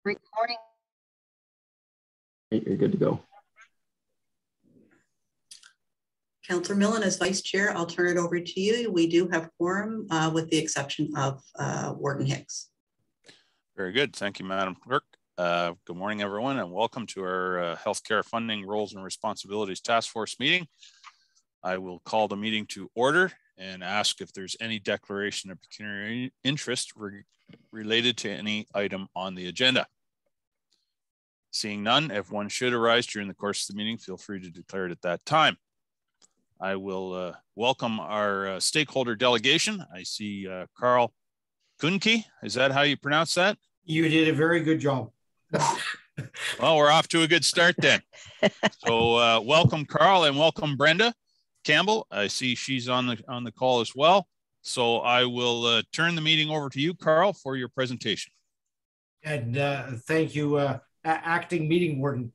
Recording. You're good to go. Councillor Millen, as Vice Chair, I'll turn it over to you. We do have quorum with the exception of Warden Hicks. Very good. Thank you, Madam Clerk. Good morning, everyone, and welcome to our Healthcare Funding Roles and Responsibilities Task Force meeting. I will call the meeting to order and ask if there's any declaration of pecuniary interest related to any item on the agenda. Seeing none, if one should arise during the course of the meeting, feel free to declare it at that time. I will welcome our stakeholder delegation. I see Carl Kuhnke. Is that how you pronounce that? You did a very good job. Well, we're off to a good start then. So welcome, Carl, and welcome, Brenda Campbell. I see she's on the call as well. So I will turn the meeting over to you, Carl, for your presentation. And thank you, acting meeting warden.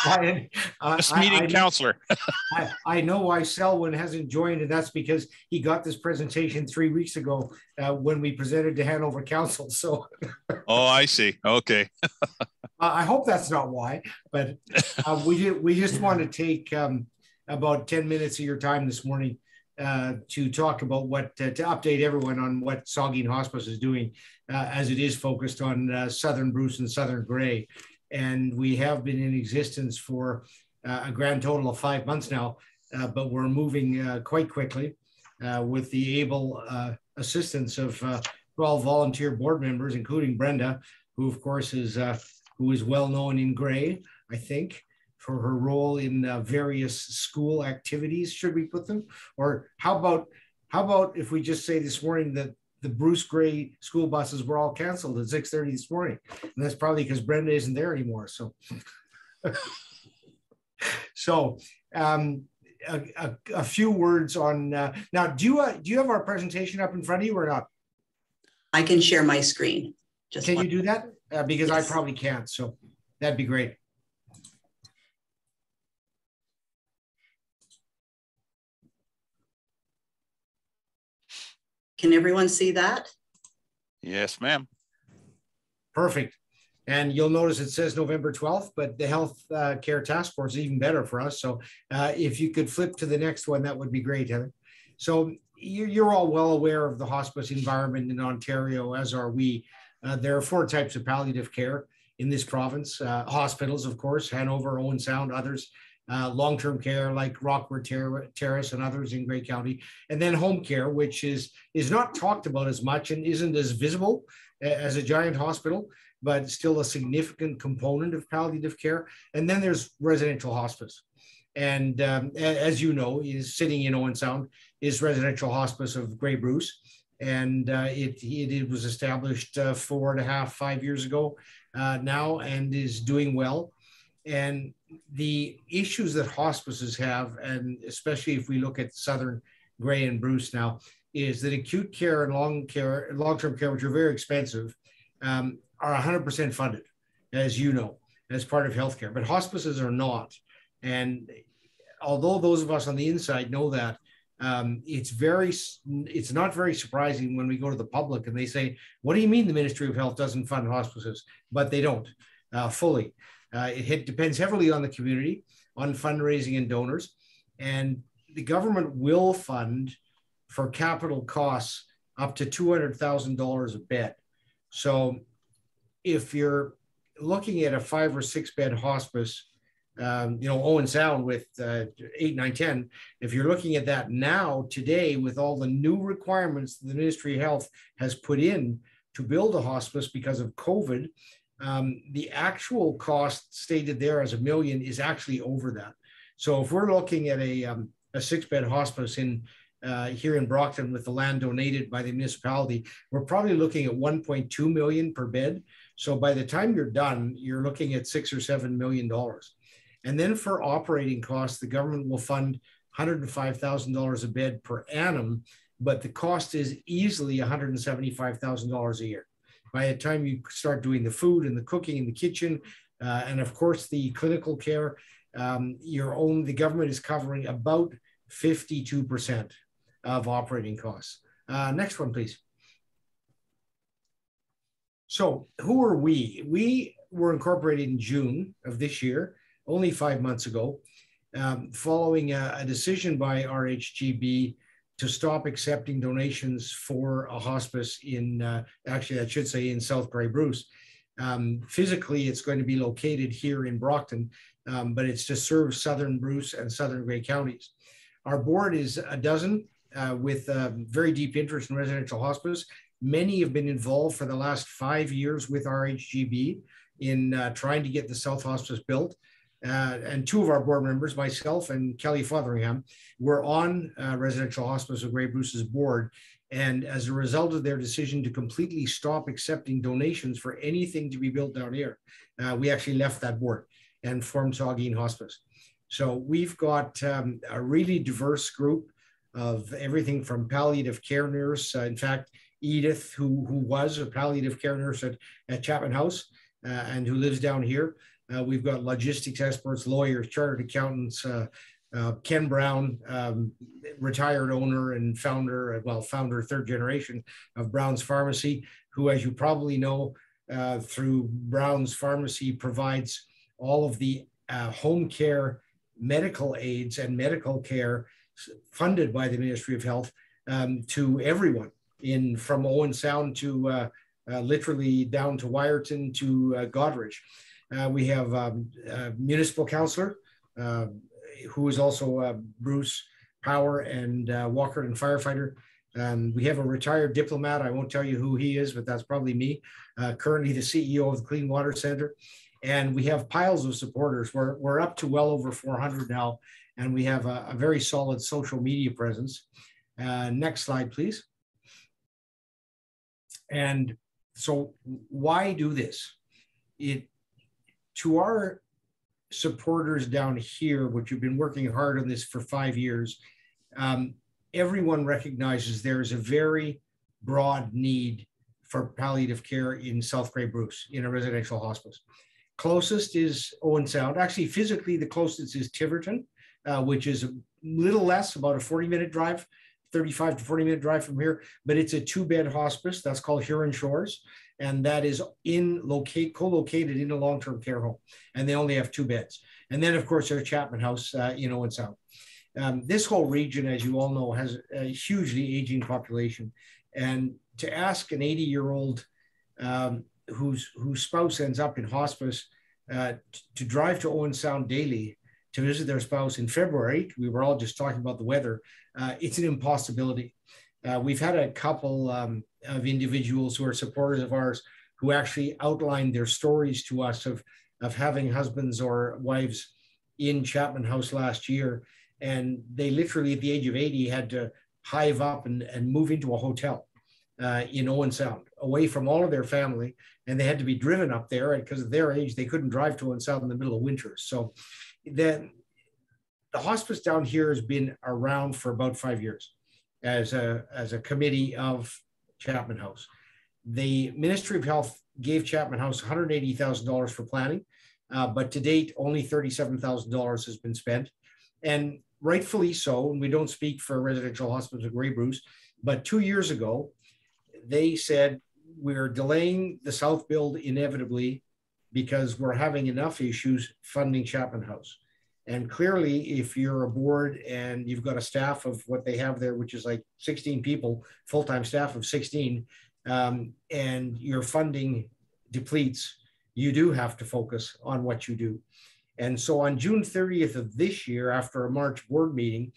Meeting counselor. I know why Selwyn hasn't joined, and that's because he got this presentation 3 weeks ago when we presented to Hanover Council. So, oh, I see. Okay. I hope that's not why, but we just want to take about 10 minutes of your time this morning to talk about to update everyone on what Saugeen Hospice is doing as it is focused on Southern Bruce and Southern Grey. And we have been in existence for a grand total of 5 months now, but we're moving quite quickly with the able assistance of 12 volunteer board members, including Brenda, who of course is well known in Grey, I think, for her role in various school activities. Should we put them? Or how about if we just say this morning that the Bruce Grey school buses were all canceled at 6:30 this morning, and that's probably because Brenda isn't there anymore. So, a few words on now. Do you have our presentation up in front of you or not? I can share my screen. Can you do that? Because yes. I probably can't. So that'd be great. Can everyone see that? Yes, ma'am. Perfect. And you'll notice it says November 12th, but the Health Care Task Force is even better for us. So if you could flip to the next one, that would be great, Heather. So you're all well aware of the hospice environment in Ontario, as are we. There are 4 types of palliative care in this province. Hospitals, of course, Hanover, Owen Sound, others. Long-term care like Rockwood Terrace and others in Grey County, and then home care, which is not talked about as much and isn't as visible as a giant hospital, but still a significant component of palliative care. And then there's residential hospice. And as you know, is sitting in Owen Sound is residential hospice of Grey Bruce. And it was established 4.5, 5 years ago now, and is doing well. And the issues that hospices have, and especially if we look at Southern Grey and Bruce now, is that acute care and long-term care, which are very expensive, are 100% funded, as you know, as part of healthcare. But hospices are not. And although those of us on the inside know that, it's not very surprising when we go to the public and they say, "What do you mean the Ministry of Health doesn't fund hospices?" But they don't fully. It depends heavily on the community, on fundraising and donors, and the government will fund for capital costs up to $200,000 a bed. So if you're looking at a 5 or 6 bed hospice, Owen Sound with 8, 9, 10, if you're looking at that now, today, with all the new requirements the Ministry of Health has put in to build a hospice because of COVID, the actual cost stated there as $1 million is actually over that. So if we're looking at a 6-bed hospice here in Brockton with the land donated by the municipality, we're probably looking at $1.2 million per bed. So by the time you're done, you're looking at $6 or $7 million. And then for operating costs, the government will fund $105,000 a bed per annum, but the cost is easily $175,000 a year. By the time you start doing the food and the cooking in the kitchen, and of course the clinical care, the government is covering about 52% of operating costs. Next one, please. So who are we? We were incorporated in June of this year, only 5 months ago, following a decision by RHGB to stop accepting donations for a hospice in, actually, I should say in South Grey Bruce. Physically, it's going to be located here in Brockton, but it's to serve Southern Bruce and Southern Grey counties. Our board is a dozen with very deep interest in residential hospice. Many have been involved for the last 5 years with RHGB in trying to get the South Hospice built. And two of our board members, myself and Kelly Fotheringham, were on Residential Hospice of Grey Bruce's board. And as a result of their decision to completely stop accepting donations for anything to be built down here, we actually left that board and formed Saugeen Hospice. So we've got a really diverse group of everything from palliative care nurse. In fact, Edith, who was a palliative care nurse at Chapman House and who lives down here. We've got logistics experts, lawyers, chartered accountants, Ken Brown, retired owner and founder, founder third generation of Brown's Pharmacy, who, as you probably know, through Brown's Pharmacy provides all of the home care medical aids and medical care funded by the Ministry of Health to everyone from Owen Sound to literally down to Wyerton to Goderich. We have a municipal councillor who is also Bruce Power and Walker and firefighter. We have a retired diplomat. I won't tell you who he is, but that's probably me. Currently the CEO of the Clean Water Center. And we have piles of supporters. We're up to well over 400 now, and we have a very solid social media presence. Next slide, please. And so why do this? To our supporters down here, which have been working hard on this for 5 years, everyone recognizes there is a very broad need for palliative care in South Grey Bruce in a residential hospice. Closest is Owen Sound. Actually, physically, the closest is Tiverton, which is a little less, about a 40-minute drive, 35 to 40-minute drive from here, but it's a 2-bed hospice. That's called Huron Shores. And that is co-located in a long-term care home. And they only have 2 beds. And then, of course, there's Chapman House in Owen Sound. This whole region, as you all know, has a hugely aging population. And to ask an 80-year-old whose spouse ends up in hospice to drive to Owen Sound daily to visit their spouse in February, we were all just talking about the weather, it's an impossibility. We've had a couple of individuals who are supporters of ours who actually outlined their stories to us of having husbands or wives in Chapman House last year. And they literally, at the age of 80, had to hive up and move into a hotel in Owen Sound, away from all of their family. And they had to be driven up there, and because of their age, they couldn't drive to Owen Sound in the middle of winter. So the hospice down here has been around for about 5 years as a committee of Chapman House. The Ministry of Health gave Chapman House $180,000 for planning, but to date, only $37,000 has been spent. And rightfully so, and we don't speak for Residential Hospice of Grey Bruce, but 2 years ago, they said, we're delaying the South build inevitably because we're having enough issues funding Chapman House. And clearly, if you're a board and you've got a staff of what they have there, which is like 16 people, full-time staff of 16, and your funding depletes, you do have to focus on what you do. And so on June 30th of this year, after a March board meeting,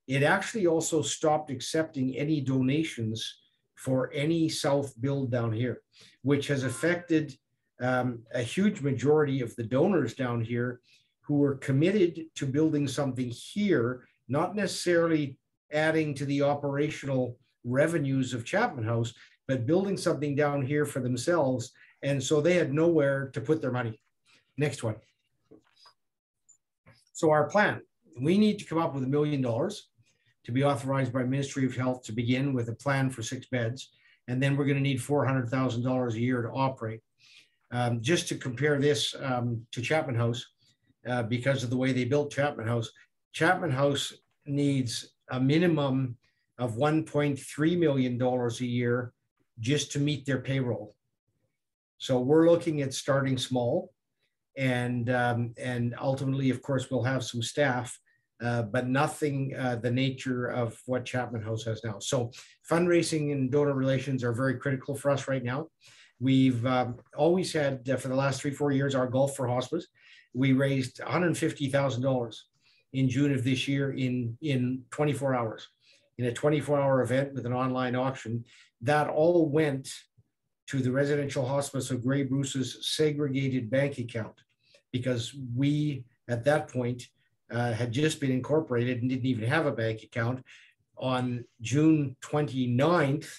it actually also stopped accepting any donations for any South build down here, which has affected a huge majority of the donors down here who were committed to building something here, not necessarily adding to the operational revenues of Chapman House, but building something down here for themselves. And so they had nowhere to put their money. Next one. So our plan, we need to come up with $1 million to be authorized by Ministry of Health to begin with a plan for 6 beds. And then we're going to need $400,000 a year to operate. Just to compare this to Chapman House, because of the way they built Chapman House needs a minimum of $1.3 million a year just to meet their payroll. So we're looking at starting small, and ultimately, of course, we'll have some staff, but nothing the nature of what Chapman House has now. So fundraising and donor relations are very critical for us right now. We've always had, for the last 3-4 years, our Golf for Hospice. We raised $150,000 in June of this year in 24 hours, in a 24-hour event with an online auction. That all went to the Residential Hospice of Grey Bruce's segregated bank account, because we, at that point, had just been incorporated and didn't even have a bank account. On June 29th,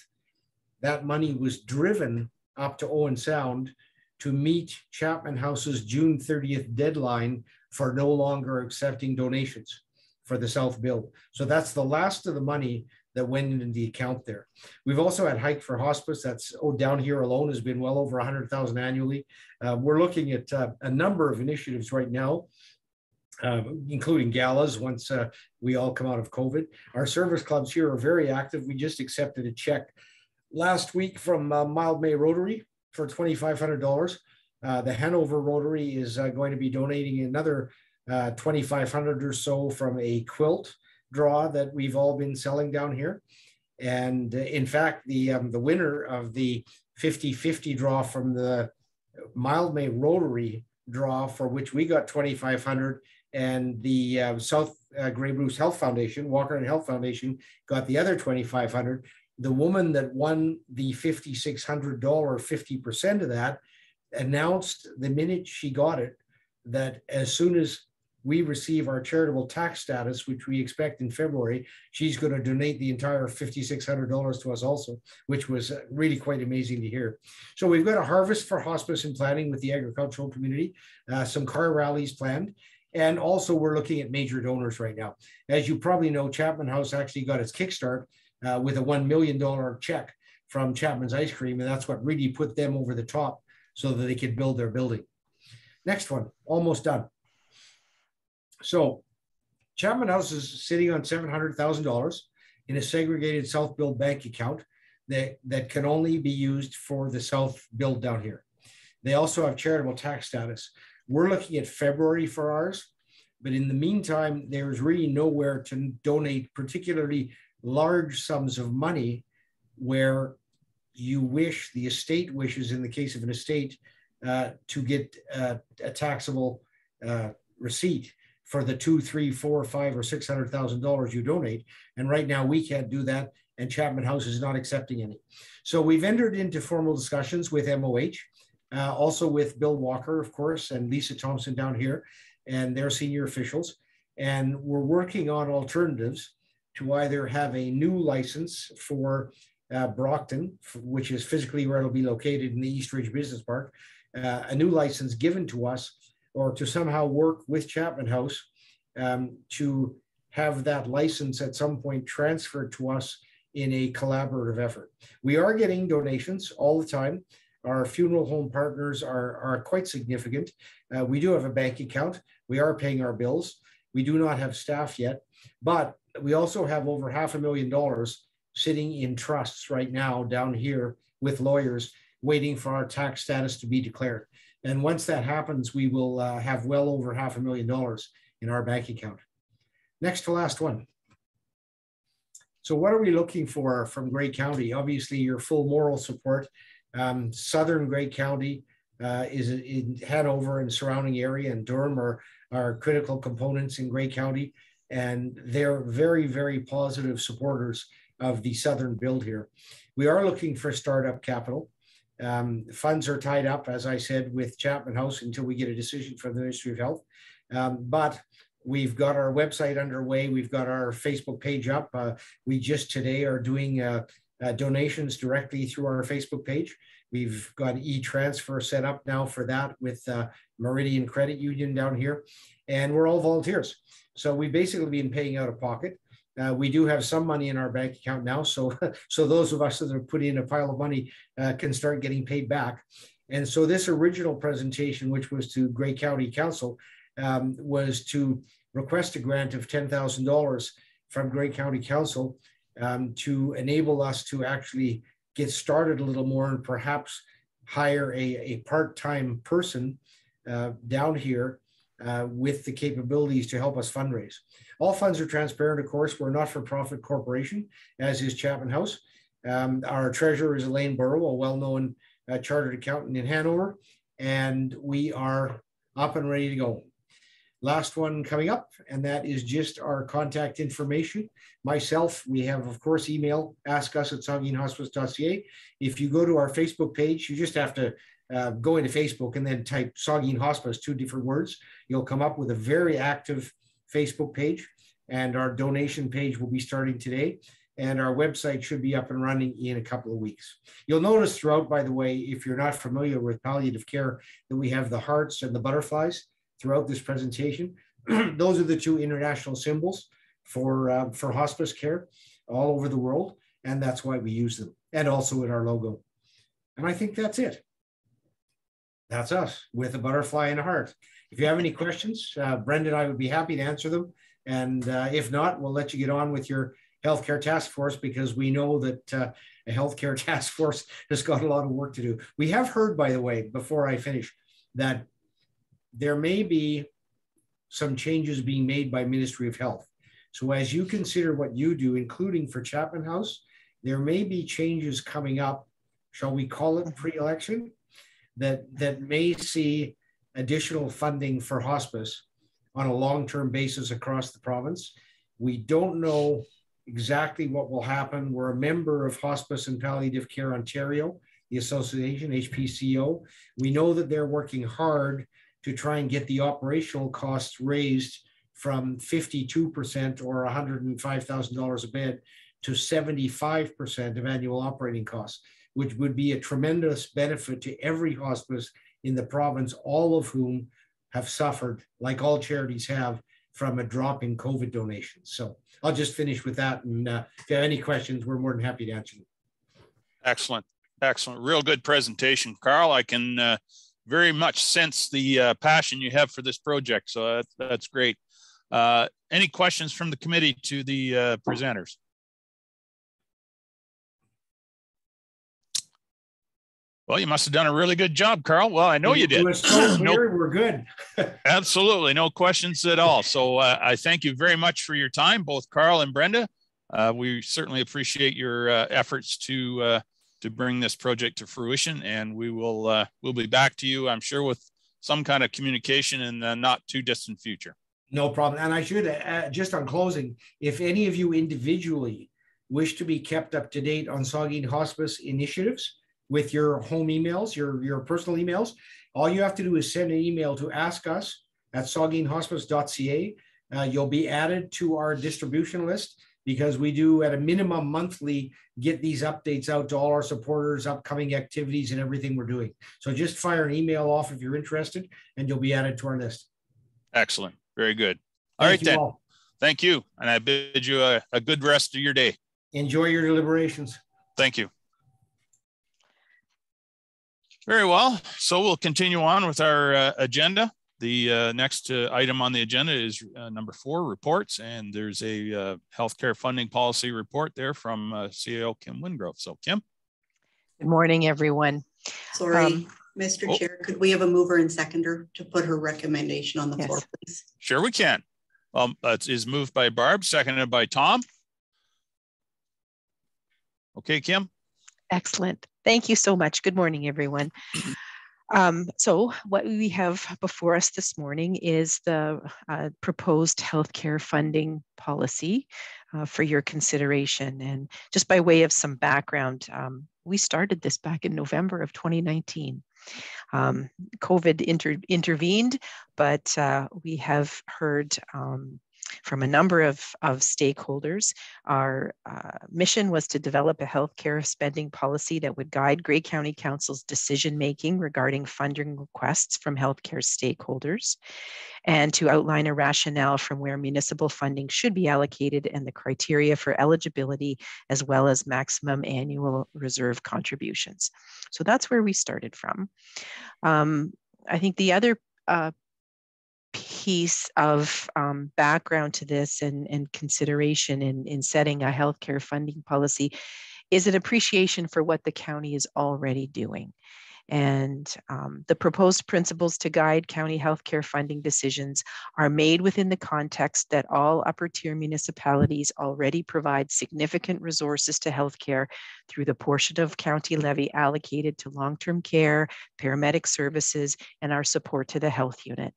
that money was driven up to Owen Sound to meet Chapman House's June 30th deadline for no longer accepting donations for the South Build. So that's the last of the money that went into the account there. We've also had Hike for Hospice. That's down here alone has been well over 100,000 annually. We're looking at a number of initiatives right now, including galas once we all come out of COVID. Our service clubs here are very active. We just accepted a check last week from Mildmay Rotary for $2,500. The Hanover Rotary is going to be donating another $2,500 or so from a quilt draw that we've all been selling down here. And in fact, the winner of the 50-50 draw from the Mildmay Rotary draw, for which we got $2,500, and the South Grey Bruce Health Foundation, Walker and Health Foundation, got the other $2,500. The woman that won the $5,600, 50% of that, announced the minute she got it that as soon as we receive our charitable tax status, which we expect in February, she's going to donate the entire $5,600 to us also, which was really quite amazing to hear. So we've got a harvest for hospice and planning with the agricultural community, some car rallies planned, and also we're looking at major donors right now. As you probably know, Chapman House actually got its kickstart with a $1 million check from Chapman's Ice Cream, and that's what really put them over the top so that they could build their building. Next one, almost done. So Chapman House is sitting on $700,000 in a segregated South Build bank account that can only be used for the South Build down here. They also have charitable tax status. We're looking at February for ours, but in the meantime, there's really nowhere to donate particularly large sums of money where you wish, the estate wishes, in the case of an estate, to get a taxable receipt for the $200,000, $300,000, $400,000, $500,000 or $600,000 you donate. And right now we can't do that, and Chapman House is not accepting any. So we've entered into formal discussions with MOH, also with Bill Walker, of course, and Lisa Thompson down here, and their senior officials. And we're working on alternatives to either have a new license for Brockton, which is physically where it'll be located in the East Ridge Business Park, a new license given to us, or to somehow work with Chapman House to have that license at some point transferred to us in a collaborative effort. We are getting donations all the time. Our funeral home partners are quite significant. We do have a bank account. We are paying our bills. We do not have staff yet, but we also have over $500,000 sitting in trusts right now down here with lawyers waiting for our tax status to be declared. And once that happens, we will have well over $500,000 in our bank account. Next to last one. So what are we looking for from Grey County? Obviously, your full moral support. Southern Grey County is in Hanover and surrounding area, and Durham are critical components in Grey County. And they're very, very positive supporters of the Southern build here. We are looking for startup capital. Funds are tied up, as I said, with Chapman House until we get a decision from the Ministry of Health. But we've got our website underway. We've got our Facebook page up. We just today are doing donations directly through our Facebook page. We've got e-transfer set up now for that with Meridian Credit Union down here. And we're all volunteers. So we've basically been paying out of pocket. We do have some money in our bank account now, so those of us that have put in a pile of money can start getting paid back. And so this original presentation, which was to Grey County Council, was to request a grant of $10,000 from Grey County Council to enable us to actually get started a little more and perhaps hire a part-time person down here with the capabilities to help us fundraise. All funds are transparent, of course. We're a not-for-profit corporation, as is Chapman House. Our treasurer is Elaine Burrow, a well-known chartered accountant in Hanover, and we are up and ready to go. Last one coming up, and that is just our contact information. Myself, we have, of course, email, askus@saugeenhospice.ca. If you go to our Facebook page, you just have to go into Facebook and then type Saugeen Hospice, 2 different words. You'll come up with a very active Facebook page, and our donation page will be starting today. And our website should be up and running in a couple of weeks. You'll notice throughout, by the way, if you're not familiar with palliative care, that we have the hearts and the butterflies throughout this presentation. Those are the 2 international symbols for hospice care all over the world. And that's why we use them, and also in our logo. And I think that's it. That's us with a butterfly and a heart. If you have any questions, Brenda and I would be happy to answer them. And if not, we'll let you get on with your healthcare task force, because we know that a healthcare task force has got a lot of work to do. We have heard, by the way, before I finish, that there may be some changes being made by Ministry of Health. So as you consider what you do, including for Chapman House, there may be changes coming up, shall we call it pre-election, that may see additional funding for hospice on a long-term basis across the province. We don't know exactly what will happen. We're a member of Hospice and Palliative Care Ontario, the association, HPCO. We know that they're working hard to try and get the operational costs raised from 52% or $105,000 a bed to 75% of annual operating costs, which would be a tremendous benefit to every hospice in the province, all of whom have suffered, like all charities have, from a drop in COVID donations. So I'll just finish with that. And if you have any questions, we're more than happy to answer them. Excellent. Excellent. Real good presentation, Carl. I can very much sense the passion you have for this project. So that's great. Any questions from the committee to the presenters? Well, you must have done a really good job, Carl. Well, I know you did. It was so clear. We're good. Absolutely. No questions at all. So I thank you very much for your time, both Carl and Brenda. We certainly appreciate your efforts to bring this project to fruition, and we'll be back to you, I'm sure, with some kind of communication in the not too distant future. No problem. And I should, just on closing, if any of you individually wish to be kept up to date on Saugeen Hospice initiatives with your home emails, your personal emails, all you have to do is send an email to askus@saugeenhospice.ca. You'll be added to our distribution list, because we do at a minimum monthly get these updates out to all our supporters, upcoming activities and everything we're doing. So just fire an email off if you're interested, and you'll be added to our list. Excellent. Very good. All right, then. Thank you. And I bid you a good rest of your day. Enjoy your deliberations. Thank you. Very well. So we'll continue on with our agenda. The next item on the agenda is number 4, reports. And there's a healthcare funding policy report there from CAO Kim Wingrove. So Kim. Good morning, everyone. Sorry, Mr. Chair, could we have a mover and seconder to put her recommendation on the floor, please? Sure, we can. It is moved by Barb, seconded by Tom. Okay, Kim. Excellent. Thank you so much. Good morning, everyone. So what we have before us this morning is the proposed healthcare funding policy for your consideration. And just by way of some background, we started this back in November of 2019. COVID intervened, but we have heard from a number of stakeholders. Our mission was to develop a healthcare spending policy that would guide Grey County Council's decision-making regarding funding requests from healthcare stakeholders, and to outline a rationale from where municipal funding should be allocated and the criteria for eligibility, as well as maximum annual reserve contributions. So that's where we started from. I think the other piece of background to this and consideration in setting a healthcare funding policy is an appreciation for what the county is already doing. And the proposed principles to guide county healthcare funding decisions are made within the context that all upper-tier municipalities already provide significant resources to healthcare through the portion of county levy allocated to long-term care, paramedic services, and our support to the health unit.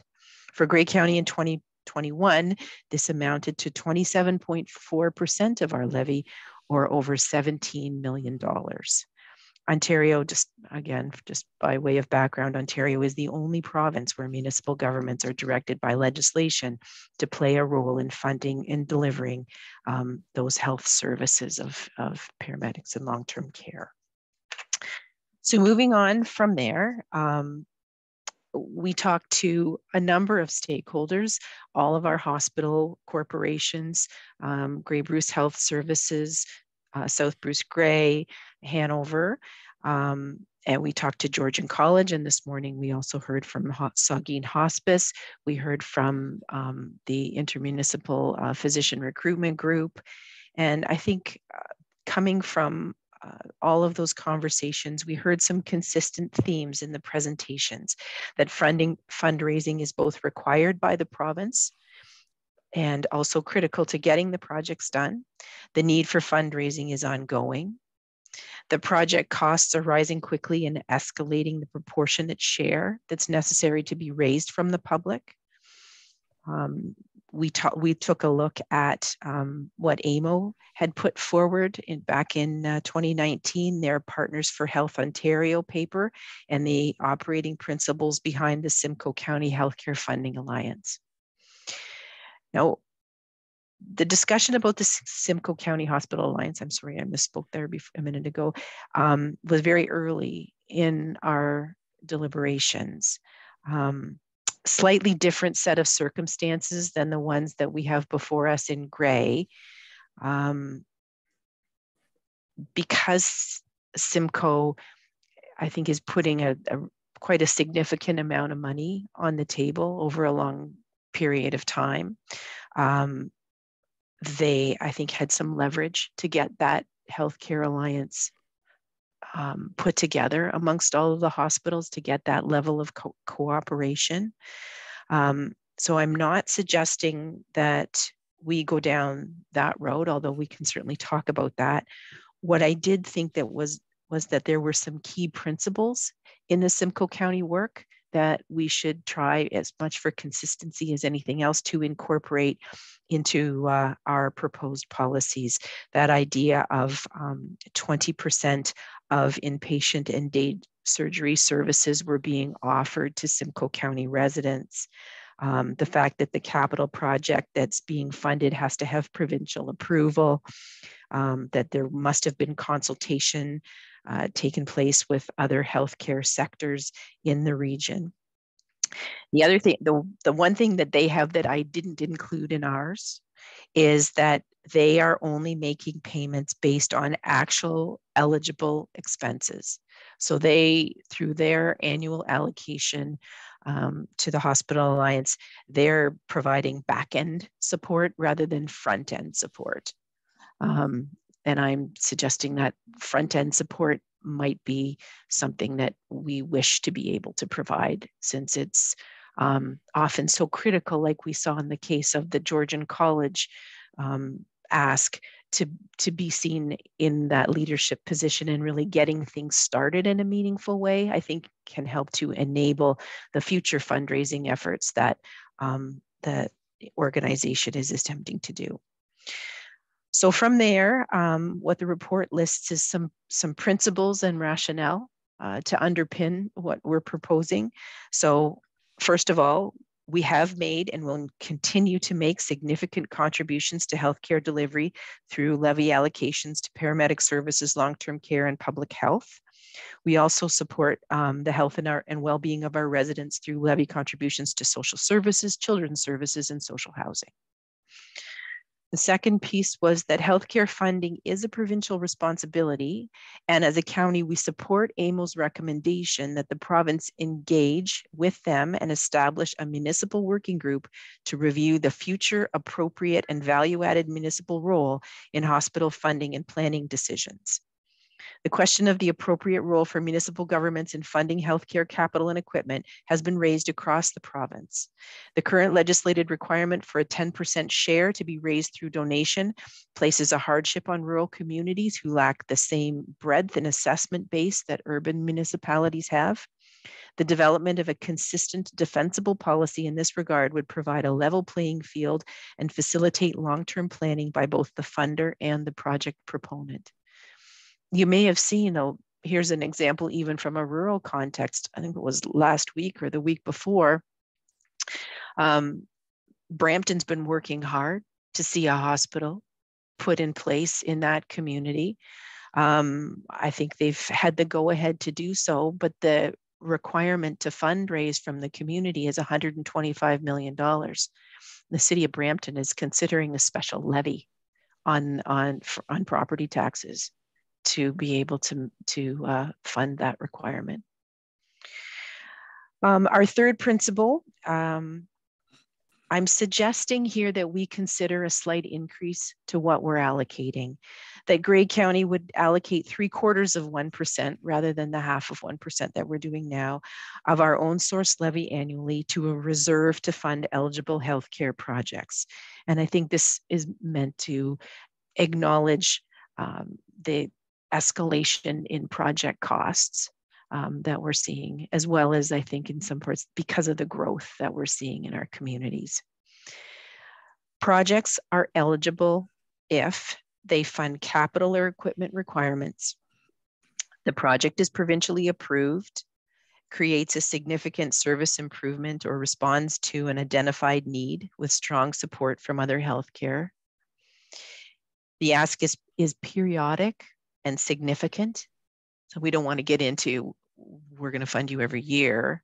For Grey County in 2021, this amounted to 27.4% of our levy, or over $17 million. Ontario, just by way of background, Ontario is the only province where municipal governments are directed by legislation to play a role in funding and delivering those health services of paramedics and long-term care. So moving on from there, we talked to a number of stakeholders, all of our hospital corporations, Grey Bruce Health Services, South Bruce Grey, Hanover, and we talked to Georgian College, and this morning we also heard from Saugeen Hospice. We heard from the Intermunicipal Physician Recruitment Group, and I think coming from all of those conversations, we heard some consistent themes in the presentations, that fundraising is both required by the province and also critical to getting the projects done. The need for fundraising is ongoing. The project costs are rising quickly and escalating the proportionate share that's necessary to be raised from the public. We took a look at what AMO had put forward back in 2019, their Partners for Health Ontario paper, and the operating principles behind the Simcoe County Healthcare Funding Alliance. Now, the discussion about the Simcoe County Hospital Alliance, I'm sorry, I misspoke there a minute ago, was very early in our deliberations. Slightly different set of circumstances than the ones that we have before us in Grey. Because Simcoe, I think, is putting quite a significant amount of money on the table over a long period of time. They, I think, had some leverage to get that healthcare alliance put together amongst all of the hospitals to get that level of cooperation. So I'm not suggesting that we go down that road, although we can certainly talk about that. What I did think that was that there were some key principles in the Simcoe County work that we should try, as much for consistency as anything else, to incorporate into our proposed policies. That idea of 20% of inpatient and day surgery services were being offered to Simcoe County residents. The fact that the capital project that's being funded has to have provincial approval, that there must have been consultation taken place with other healthcare sectors in the region. The other thing, the one thing that they have that I didn't include in ours is that they are only making payments based on actual eligible expenses. So they, through their annual allocation to the Hospital Alliance, they're providing back-end support rather than front-end support. And I'm suggesting that front-end support might be something that we wish to be able to provide, since it's often so critical, like we saw in the case of the Georgian College ask to be seen in that leadership position and really getting things started in a meaningful way, I think can help to enable the future fundraising efforts that the organization is attempting to do. So from there, what the report lists is some principles and rationale to underpin what we're proposing. So first of all, we have made and will continue to make significant contributions to healthcare delivery through levy allocations to paramedic services, long-term care, and public health. We also support the health and well-being of our residents through levy contributions to social services, children's services, and social housing. The second piece was that healthcare funding is a provincial responsibility, and as a county, we support AMO's recommendation that the province engage with them and establish a municipal working group to review the future appropriate and value-added municipal role in hospital funding and planning decisions. The question of the appropriate role for municipal governments in funding healthcare capital and equipment has been raised across the province. The current legislated requirement for a 10% share to be raised through donation places a hardship on rural communities who lack the same breadth and assessment base that urban municipalities have. The development of a consistent, defensible policy in this regard would provide a level playing field and facilitate long-term planning by both the funder and the project proponent. You may have seen, here's an example even from a rural context. I think it was last week or the week before. Brampton's been working hard to see a hospital put in place in that community. I think they've had the go-ahead to do so, but the requirement to fundraise from the community is $125 million. The city of Brampton is considering a special levy on property taxes to be able to fund that requirement. Our third principle, I'm suggesting here that we consider a slight increase to what we're allocating, that Grey County would allocate 0.75% rather than the 0.5% that we're doing now of our own source levy annually to a reserve to fund eligible healthcare projects. And I think this is meant to acknowledge the escalation in project costs that we're seeing, as well as I think in some parts because of the growth that we're seeing in our communities. Projects are eligible if they fund capital or equipment requirements, the project is provincially approved, creates a significant service improvement or responds to an identified need with strong support from other healthcare. The ask is periodic and significant. So we don't want to get into, we're going to fund you every year.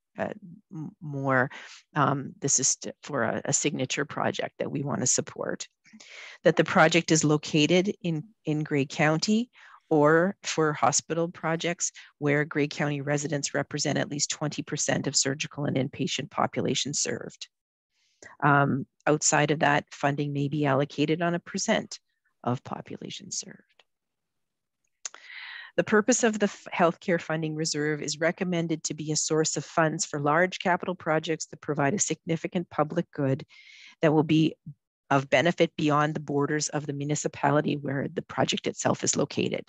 This is for a signature project that we want to support. That the project is located in Grey County, or for hospital projects where Grey County residents represent at least 20% of surgical and inpatient population served. Outside of that, funding may be allocated on a percent of population served. The purpose of the healthcare funding reserve is recommended to be a source of funds for large capital projects that provide a significant public good that will be of benefit beyond the borders of the municipality where the project itself is located.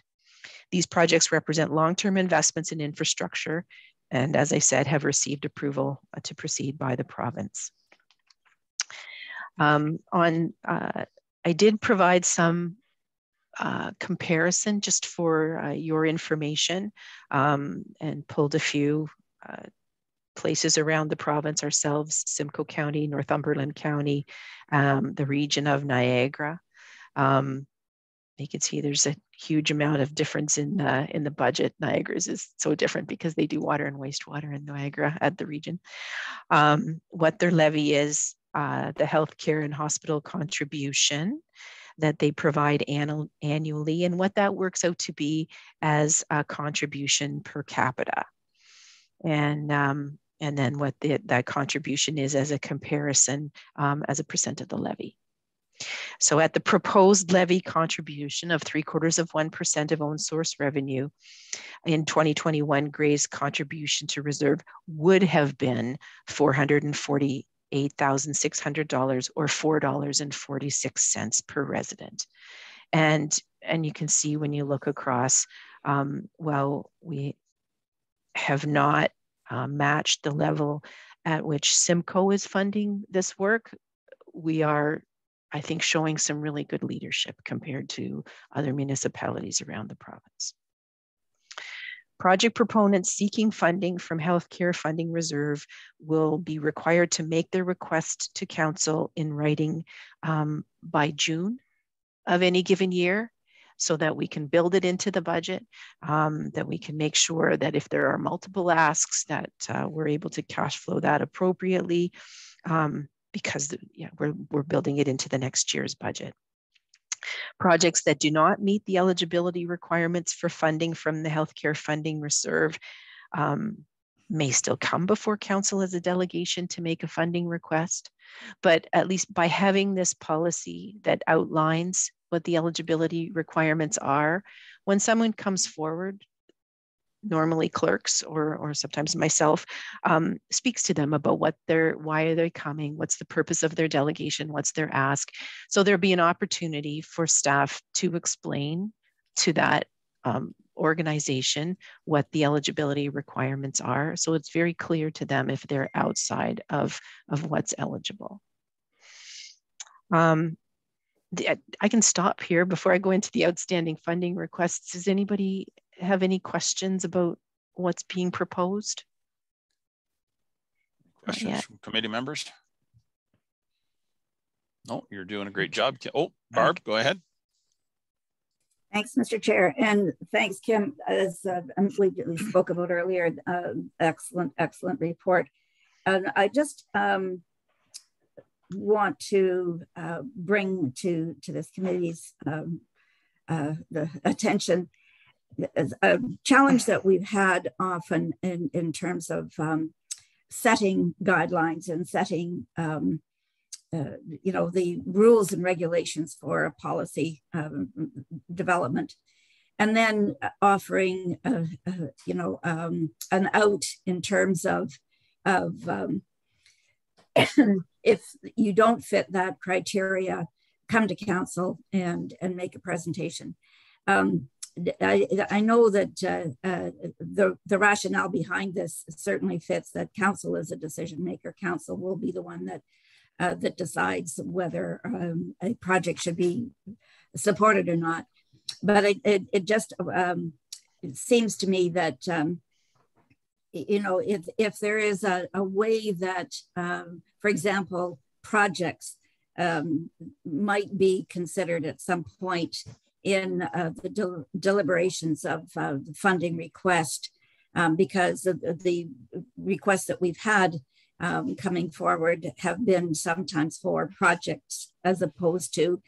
These projects represent long-term investments in infrastructure and, as I said, have received approval to proceed by the province. I did provide some comparison just for your information and pulled a few places around the province ourselves, Simcoe County, Northumberland County, the region of Niagara. You can see there's a huge amount of difference in the budget. Niagara's is so different because they do water and wastewater in Niagara at the region. What their levy is, the healthcare and hospital contribution that they provide annually, and what that works out to be as a contribution per capita. And then what that contribution is as a comparison as a percent of the levy. So at the proposed levy contribution of 0.75% of own source revenue in 2021, Grey's contribution to reserve would have been $448,600 or $4.46 per resident. And you can see when you look across, well, we have not matched the level at which Simcoe is funding this work. We are, I think, showing some really good leadership compared to other municipalities around the province. Project proponents seeking funding from Healthcare Funding Reserve will be required to make their request to Council in writing by June of any given year, so that we can build it into the budget, that we can make sure that if there are multiple asks that we're able to cash flow that appropriately, because we're building it into the next year's budget. Projects that do not meet the eligibility requirements for funding from the Healthcare Funding Reserve may still come before Council as a delegation to make a funding request. But at least by having this policy that outlines what the eligibility requirements are. When someone comes forward, normally clerks or sometimes myself, speaks to them about why are they coming, what's the purpose of their delegation, what's their ask. So there'll be an opportunity for staff to explain to that organization what the eligibility requirements are. So it's very clear to them if they're outside of what's eligible. I can stop here before I go into the outstanding funding requests. Does anybody have any questions about what's being proposed? Questions from committee members? No, you're doing a great job. Oh, Barb, go ahead. Thanks, Mr. Chair, and thanks, Kim. As we spoke about earlier, excellent report. And I just want to bring to this committee's the attention a challenge that we've had often in terms of setting guidelines and setting the rules and regulations for a policy development, and then offering an out in terms of if you don't fit that criteria, come to council and make a presentation. I know that the rationale behind this certainly fits, that council is a decision maker. Council will be the one that decides whether a project should be supported or not. But it just it seems to me that if there is a way that, for example, projects might be considered at some point in the deliberations of the funding request, because of the requests that we've had coming forward have been sometimes for projects as opposed to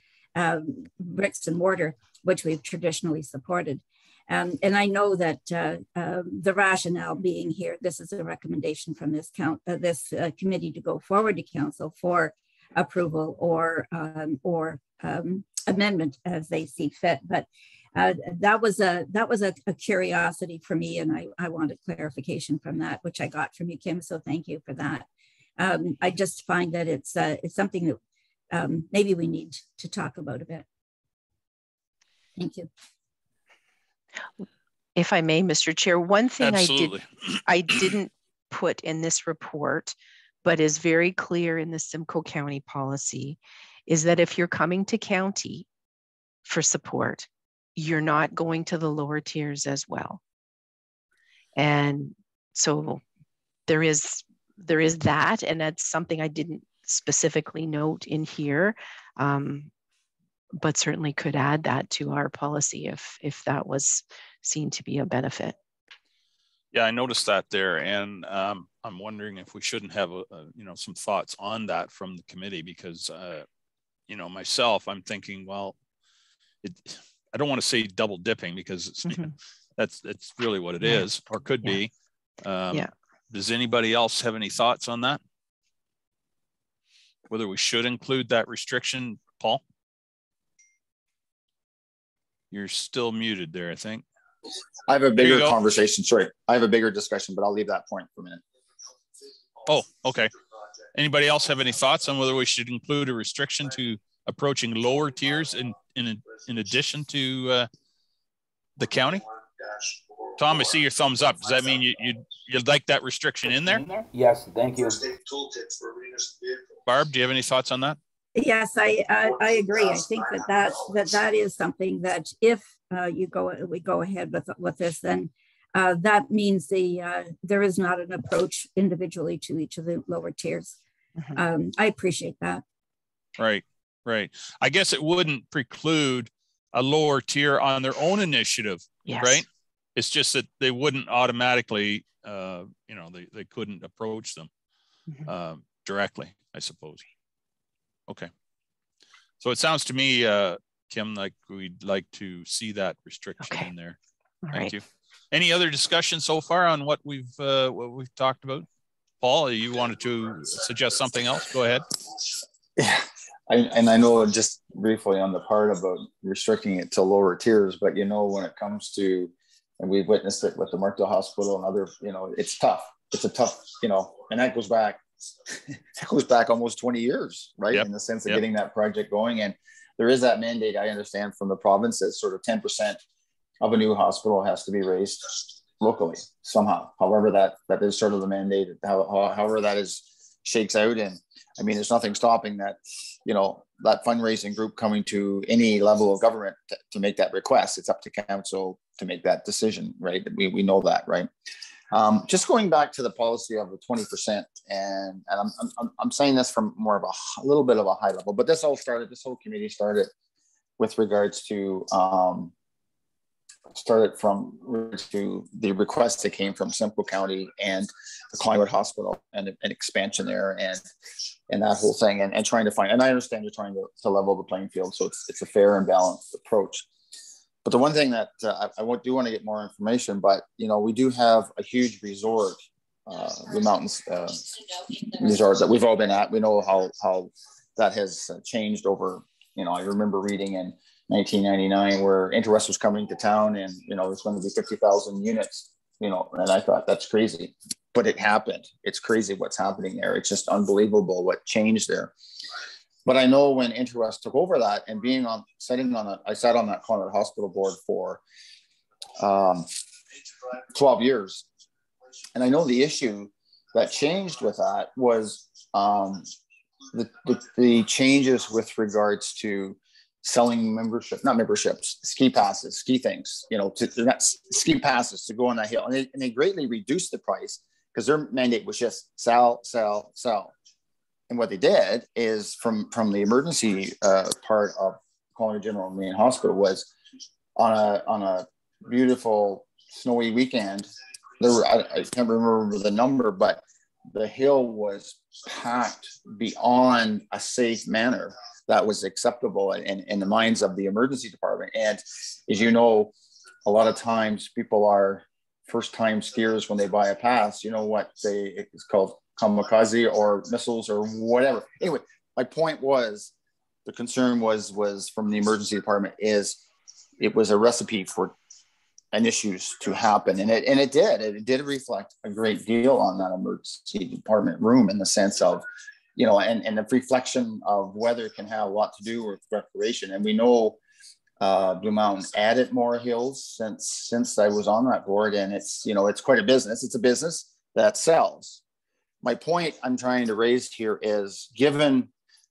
bricks and mortar, which we've traditionally supported. And I know that the rationale being here, this is a recommendation from this committee to go forward to council for approval or amendment as they see fit. But that was a curiosity for me, and I wanted clarification from that, which I got from you, Kim. So thank you for that. I just find that it's something that maybe we need to talk about a bit. Thank you. If I may, Mr. Chair, one thing Absolutely. I didn't put in this report, but is very clear in the Simcoe County policy, is that if you're coming to county for support, you're not going to the lower tiers as well. And so there is that, and that's something I didn't specifically note in here, but certainly could add that to our policy if that was seen to be a benefit. Yeah, I noticed that there, and I'm wondering if we shouldn't have some thoughts on that from the committee, because myself, I'm thinking, well, I don't want to say double dipping, because it's that's really what it is, or could be. Does anybody else have any thoughts on that? Whether we should include that restriction, Paul? You're still muted there, I think. I have a bigger conversation. Sorry, I have a bigger discussion, but I'll leave that point for a minute. Oh, okay. Anybody else have any thoughts on whether we should include a restriction to approaching lower tiers in addition to the county? Tom, I see your thumbs up. Does that mean you'd like that restriction in there? Yes, thank you. Barb, do you have any thoughts on that? Yes, I agree. I think that is something that if we go ahead with this, then that means there is not an approach individually to each of the lower tiers. I appreciate that. Right. I guess it wouldn't preclude a lower tier on their own initiative, right? It's just that they wouldn't automatically, they couldn't approach them directly, I suppose. Okay. So it sounds to me, Kim, like we'd like to see that restriction in there. Thank you. Any other discussion so far on what we've talked about? Paul, you wanted to suggest something else? Go ahead. Yeah. I know just briefly on the part about restricting it to lower tiers, but when it comes to, and we've witnessed it with the Markdale Hospital and other, it's tough. It's a tough, and that goes back almost 20 years, right? Yep. In the sense of getting that project going. And there is that mandate, I understand, from the provinces, sort of 10% of a new hospital has to be raised locally somehow. However, that is sort of the mandate, however that shakes out. And I mean, there's nothing stopping that, that fundraising group coming to any level of government to make that request. It's up to council to make that decision, right? We know that, right? Just going back to the policy of the 20%, and I'm saying this from more of a little bit of a high level, but this whole committee started with regards to the request that came from Simcoe County and the Collingwood Hospital and an expansion there and that whole thing and trying to find, and I understand you're trying to level the playing field, so it's a fair and balanced approach. But the one thing that I do want to get more information, but we do have a huge resort, Blue Mountains resort that we've all been at. We know how that has changed over. I remember reading in 1999 where Interwest was coming to town, and there's going to be 50,000 units. And I thought that's crazy, but it happened. It's crazy what's happening there. It's just unbelievable what changed there. But I know when Interwest took over that, and I sat on that Collingwood Hospital board for 12 years. And I know the issue that changed with that was the changes with regards to selling ski passes, ski things, ski passes to go on that hill. And they greatly reduced the price because their mandate was just sell. And what they did is from the emergency part of Collingwood General Main Hospital was on a beautiful snowy weekend. I can't remember the number, but the hill was packed beyond a safe manner that was acceptable in the minds of the emergency department. And as you know, a lot of times people are first-time skiers when they buy a pass. It's called kamikaze or missiles or whatever. Anyway, my point was, the concern was from the emergency department is it was a recipe for an issues to happen. And it did reflect a great deal on that emergency department room in the sense of, and the reflection of weather can have a lot to do with recreation. And we know Blue Mountain added more hills since I was on that board. And it's quite a business. It's a business that sells. My point I'm trying to raise here is, given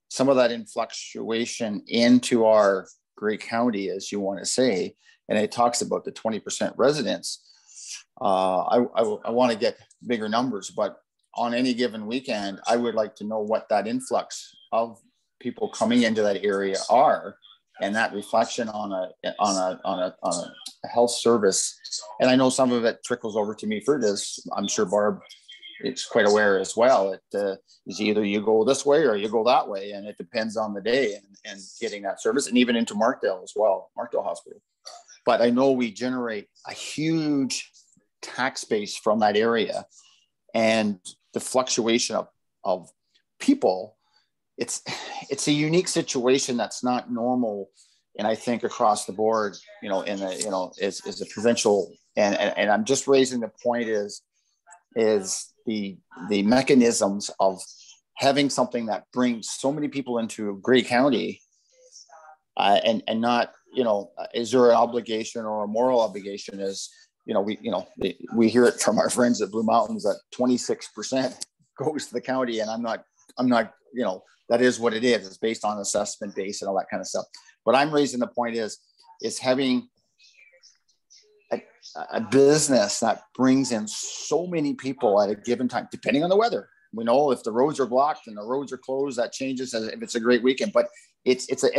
some of that influctuation into our great county, as you want to say, and it talks about the 20% residents, I want to get bigger numbers, but on any given weekend, I would like to know what that influx of people coming into that area are, and that reflection on a health service. And I know some of it trickles over to me for this. I'm sure Barb is quite aware as well. It is either you go this way or you go that way, and it depends on the day and getting that service, and even into Markdale as well, Markdale Hospital. But I know we generate a huge tax base from that area, and the fluctuation of people, it's a unique situation that's not normal. And I think across the board, is a provincial, and I'm just raising the point is the mechanisms of having something that brings so many people into a great county, and not, is there an obligation or a moral obligation? Is, we hear it from our friends at Blue Mountains that 26% goes to the county, and I'm not, that is what it is. It's based on assessment base and all that kind of stuff. But I'm raising the point is having a business that brings in so many people at a given time, depending on the weather. We know if the roads are blocked and the roads are closed, that changes if it's a great weekend. But it's an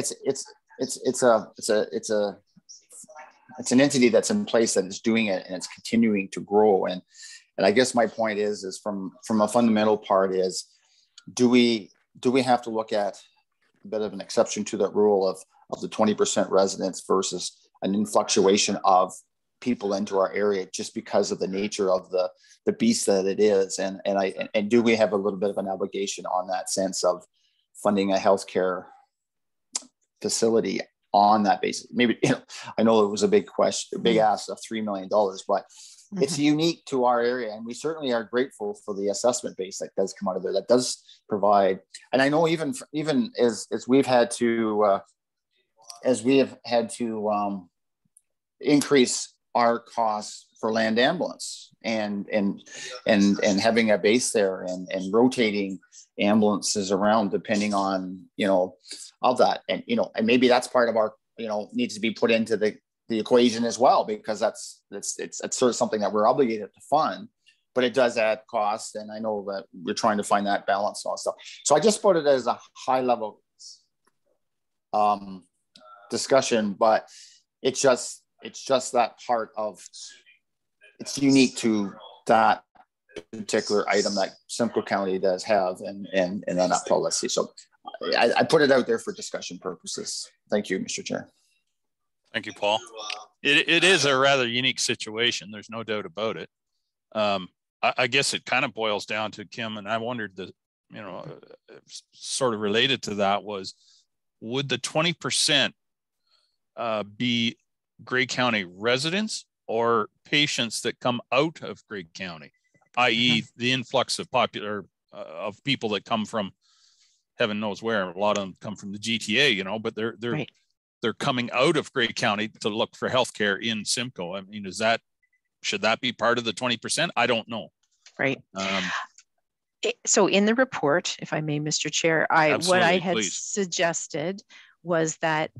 entity that's in place that is doing it, and it's continuing to grow. And I guess my point is from a fundamental part is, do we have to look at a bit of an exception to that rule of the 20% residents versus an influctuation of people into our area just because of the nature of the beast that it is, and do we have a little bit of an obligation on that sense of funding a healthcare facility on that basis. Maybe, I know it was a big question, a big ask of $3 million, but it's unique to our area. And we certainly are grateful for the assessment base that does come out of there, that does provide. And I know even as we've had to, increase our costs for land ambulance and having a base there and rotating ambulances around depending on, of that. And, and maybe that's part of our, needs to be put into the equation as well, because it's sort of something that we're obligated to fund, but it does add cost. And I know that we're trying to find that balance and all that stuff. So I just put it as a high level discussion, but it's just that part of, it's unique to that particular item that Simcoe County does have and that policy. So I put it out there for discussion purposes. Thank you, Mr. Chair. Thank you, Paul. It is a rather unique situation. There's no doubt about it. I guess it kind of boils down to, Kim, and I wondered sort of related to that was, would the 20% be Grey County residents or patients that come out of Grey County, i.e. the influx of of people that come from heaven knows where? A lot of them come from the GTA, but they're coming out of Grey County to look for healthcare in Simcoe. I mean, should that be part of the 20%? I don't know. Right. So in the report, if I may, Mr. Chair, what I had suggested was that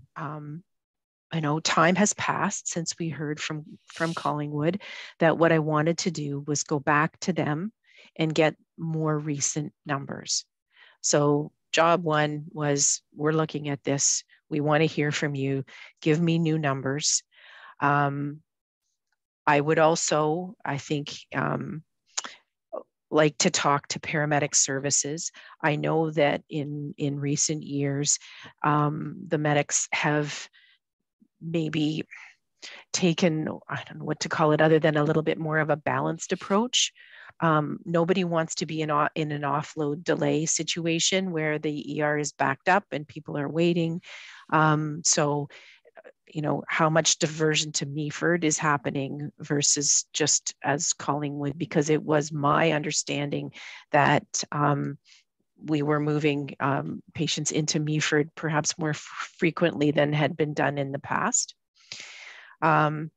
I know time has passed since we heard from Collingwood, that what I wanted to do was go back to them and get more recent numbers. So job one was, we're looking at this. We want to hear from you. Give me new numbers. I would also, I think, like to talk to paramedic services. I know that in recent years, the medics have maybe taken, I don't know what to call it, other than a little bit more of a balanced approach. Nobody wants to be in an offload delay situation where the ER is backed up and people are waiting. So, how much diversion to Meaford is happening versus just as Collingwood, because it was my understanding that we were moving patients into Meaford perhaps more frequently than had been done in the past. The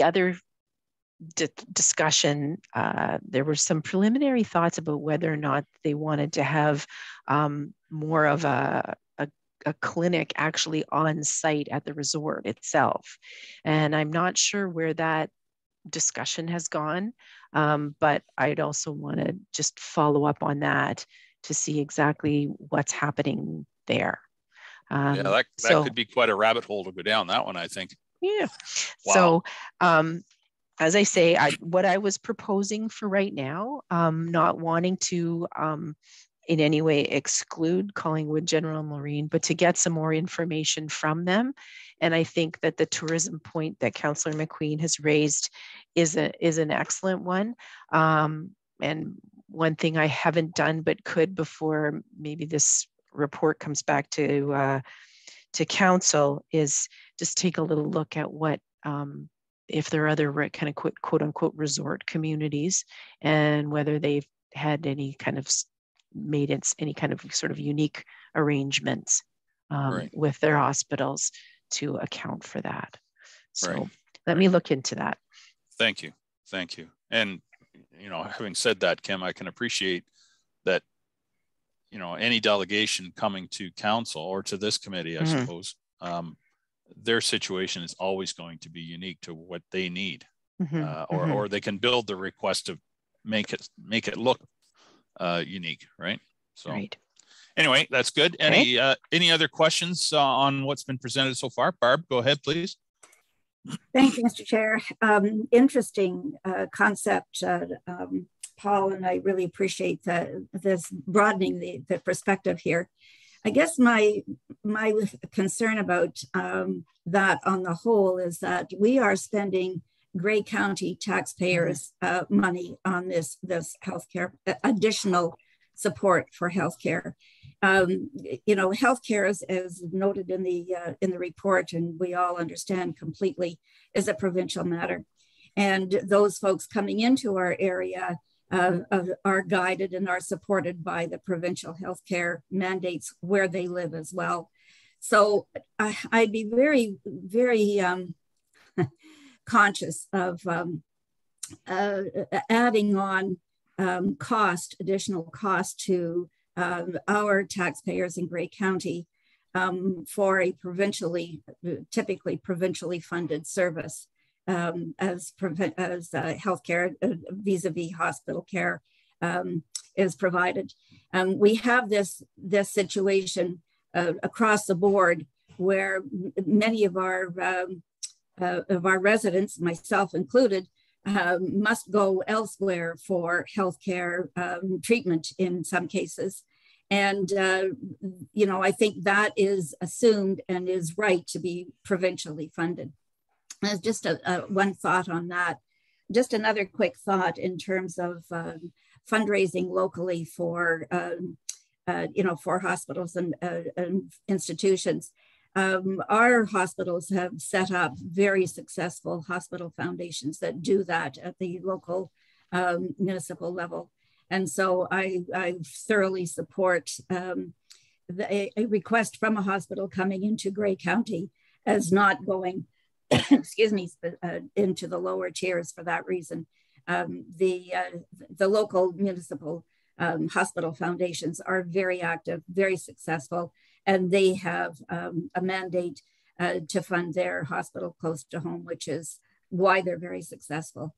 other discussion, there were some preliminary thoughts about whether or not they wanted to have more of a clinic actually on site at the resort itself. And I'm not sure where that discussion has gone, but I'd also want to just follow up on that to see exactly what's happening there. That could be quite a rabbit hole to go down, that one, I think. Yeah. Wow. So as I say, what I was proposing for right now, not wanting to in any way exclude Collingwood General Marine, but to get some more information from them. And I think that the tourism point that Councillor McQueen has raised is an excellent one. And one thing I haven't done but could before maybe this report comes back to council is just take a little look at what if there are other kind of quote unquote resort communities, and whether they've had any kind of any kind of sort of unique arrangements with their hospitals to account for that. So let me look into that. Thank you. And, having said that, Kim, I can appreciate that, any delegation coming to council or to this committee, I suppose, their situation is always going to be unique to what they need, or they can build the request to make it look unique, right? So anyway, that's good. Any other questions on what's been presented so far? Barb, go ahead, please. Thank you, Mr. Chair. Interesting concept, Paul, and I really appreciate this broadening the perspective here. I guess my concern about that on the whole is that we are spending Grey County taxpayers' money on this healthcare, additional support for healthcare. Healthcare, as noted in the report, and we all understand completely, is a provincial matter. And those folks coming into our area are guided and are supported by the provincial healthcare mandates where they live as well. So I'd be very, very conscious of adding on additional cost to our taxpayers in Grey County for a typically provincially funded service as healthcare vis-a-vis hospital care is provided. We have this situation across the board where many of our residents, myself included, must go elsewhere for healthcare treatment in some cases. And, I think that is assumed and is right to be provincially funded. As just one thought on that. Just another quick thought in terms of fundraising locally for, for hospitals and institutions. Our hospitals have set up very successful hospital foundations that do that at the local municipal level. And so I thoroughly support a request from a hospital coming into Grey County as not going, excuse me, into the lower tiers for that reason. The local municipal hospital foundations are very active, very successful, and they have a mandate to fund their hospital close to home, which is why they're very successful.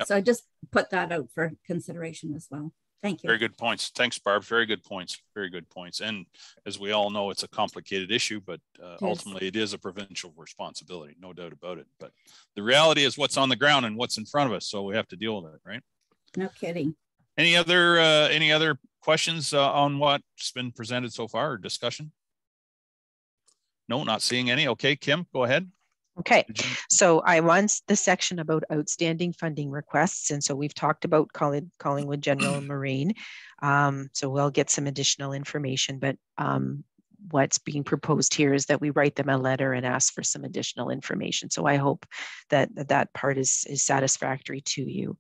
So I just put that out for consideration as well. Thank you. Very good points. Thanks, Barb. Very good points. Very good points. And as we all know, it's a complicated issue, but ultimately it is a provincial responsibility, no doubt about it. But the reality is what's on the ground and what's in front of us. So we have to deal with it, right? No kidding. Any other questions on what's been presented so far or discussion? No, not seeing any. Okay, Kim, go ahead. Okay, so I want the section about outstanding funding requests. And so we've talked about Collingwood General and Marine. So we'll get some additional information, but what's being proposed here is that we write them a letter and ask for some additional information. So I hope that that part is satisfactory to you.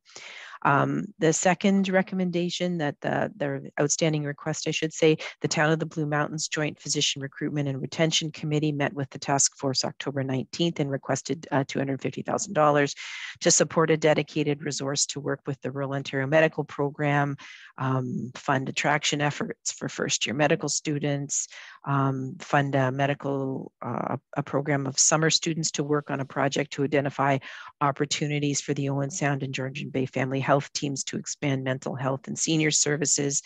The second recommendation that the outstanding request, I should say, the Town of the Blue Mountains Joint Physician Recruitment and Retention Committee met with the task force October 19th and requested $250,000 to support a dedicated resource to work with the Rural Ontario Medical Program, fund attraction efforts for first-year medical students, fund a program of summer students to work on a project to identify opportunities for the Owen Sound and Georgian Bay family health teams to expand mental health and senior services,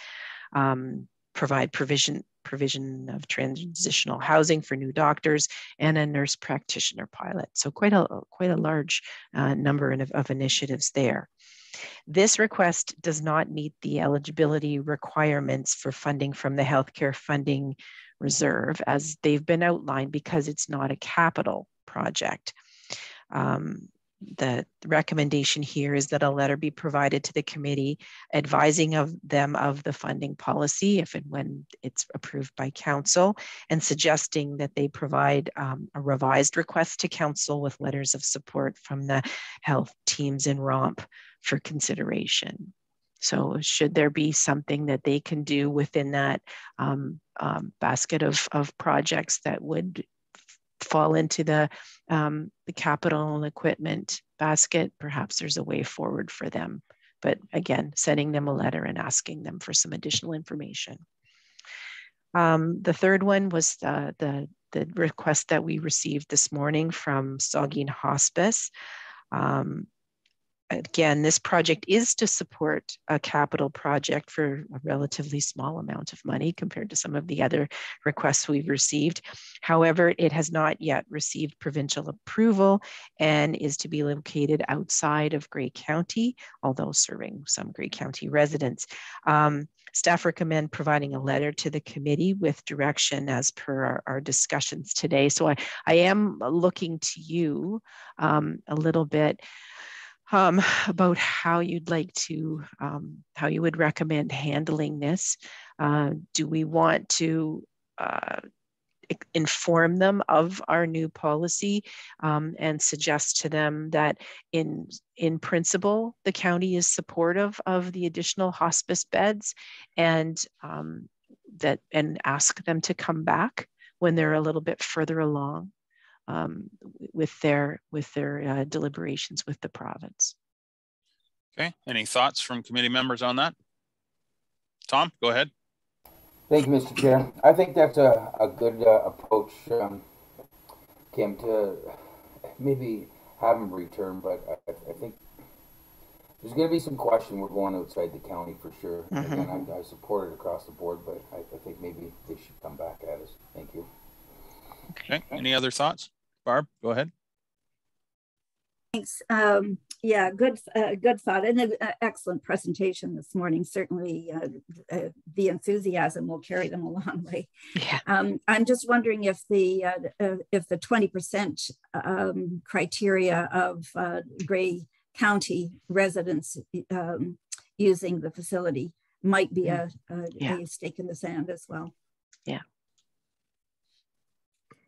provide provision of transitional housing for new doctors, and a nurse practitioner pilot. So quite a large number of initiatives there. This request does not meet the eligibility requirements for funding from the Healthcare Funding Reserve as they've been outlined because it's not a capital project. The recommendation here is that a letter be provided to the committee advising of them of the funding policy if and when it's approved by council, and suggesting that they provide a revised request to council with letters of support from the health teams in ROMP for consideration. So should there be something that they can do within that basket of projects that would fall into the capital and equipment basket, perhaps there's a way forward for them. But again, sending them a letter and asking them for some additional information. The third one was the request that we received this morning from Saugeen Hospice. Again, this project is to support a capital project for a relatively small amount of money compared to some of the other requests we've received. However, it has not yet received provincial approval and is to be located outside of Grey County, although serving some Grey County residents. Staff recommend providing a letter to the committee with direction as per our discussions today. So I am looking to you a little bit about how you'd like to, how you would recommend handling this. Do we want to inform them of our new policy and suggest to them that in principle, the county is supportive of the additional hospice beds, and and ask them to come back when they're a little bit further along with their deliberations with the province. Okay, any thoughts from committee members on that? Tom, go ahead. Thank you, Mr. Chair. I think that's a good approach, Kim, to maybe have them return, but I think there's going to be some question. We're going outside the county for sure. Mm-hmm. Again, I support it across the board, but I think maybe they should come back at us. Thank you. Okay, any other thoughts? Barb, go ahead. Thanks. Yeah, good thought, and an excellent presentation this morning. Certainly, the enthusiasm will carry them a long way. Yeah. I'm just wondering if the 20% criteria of Grey County residents using the facility might be a stake in the sand as well. Yeah.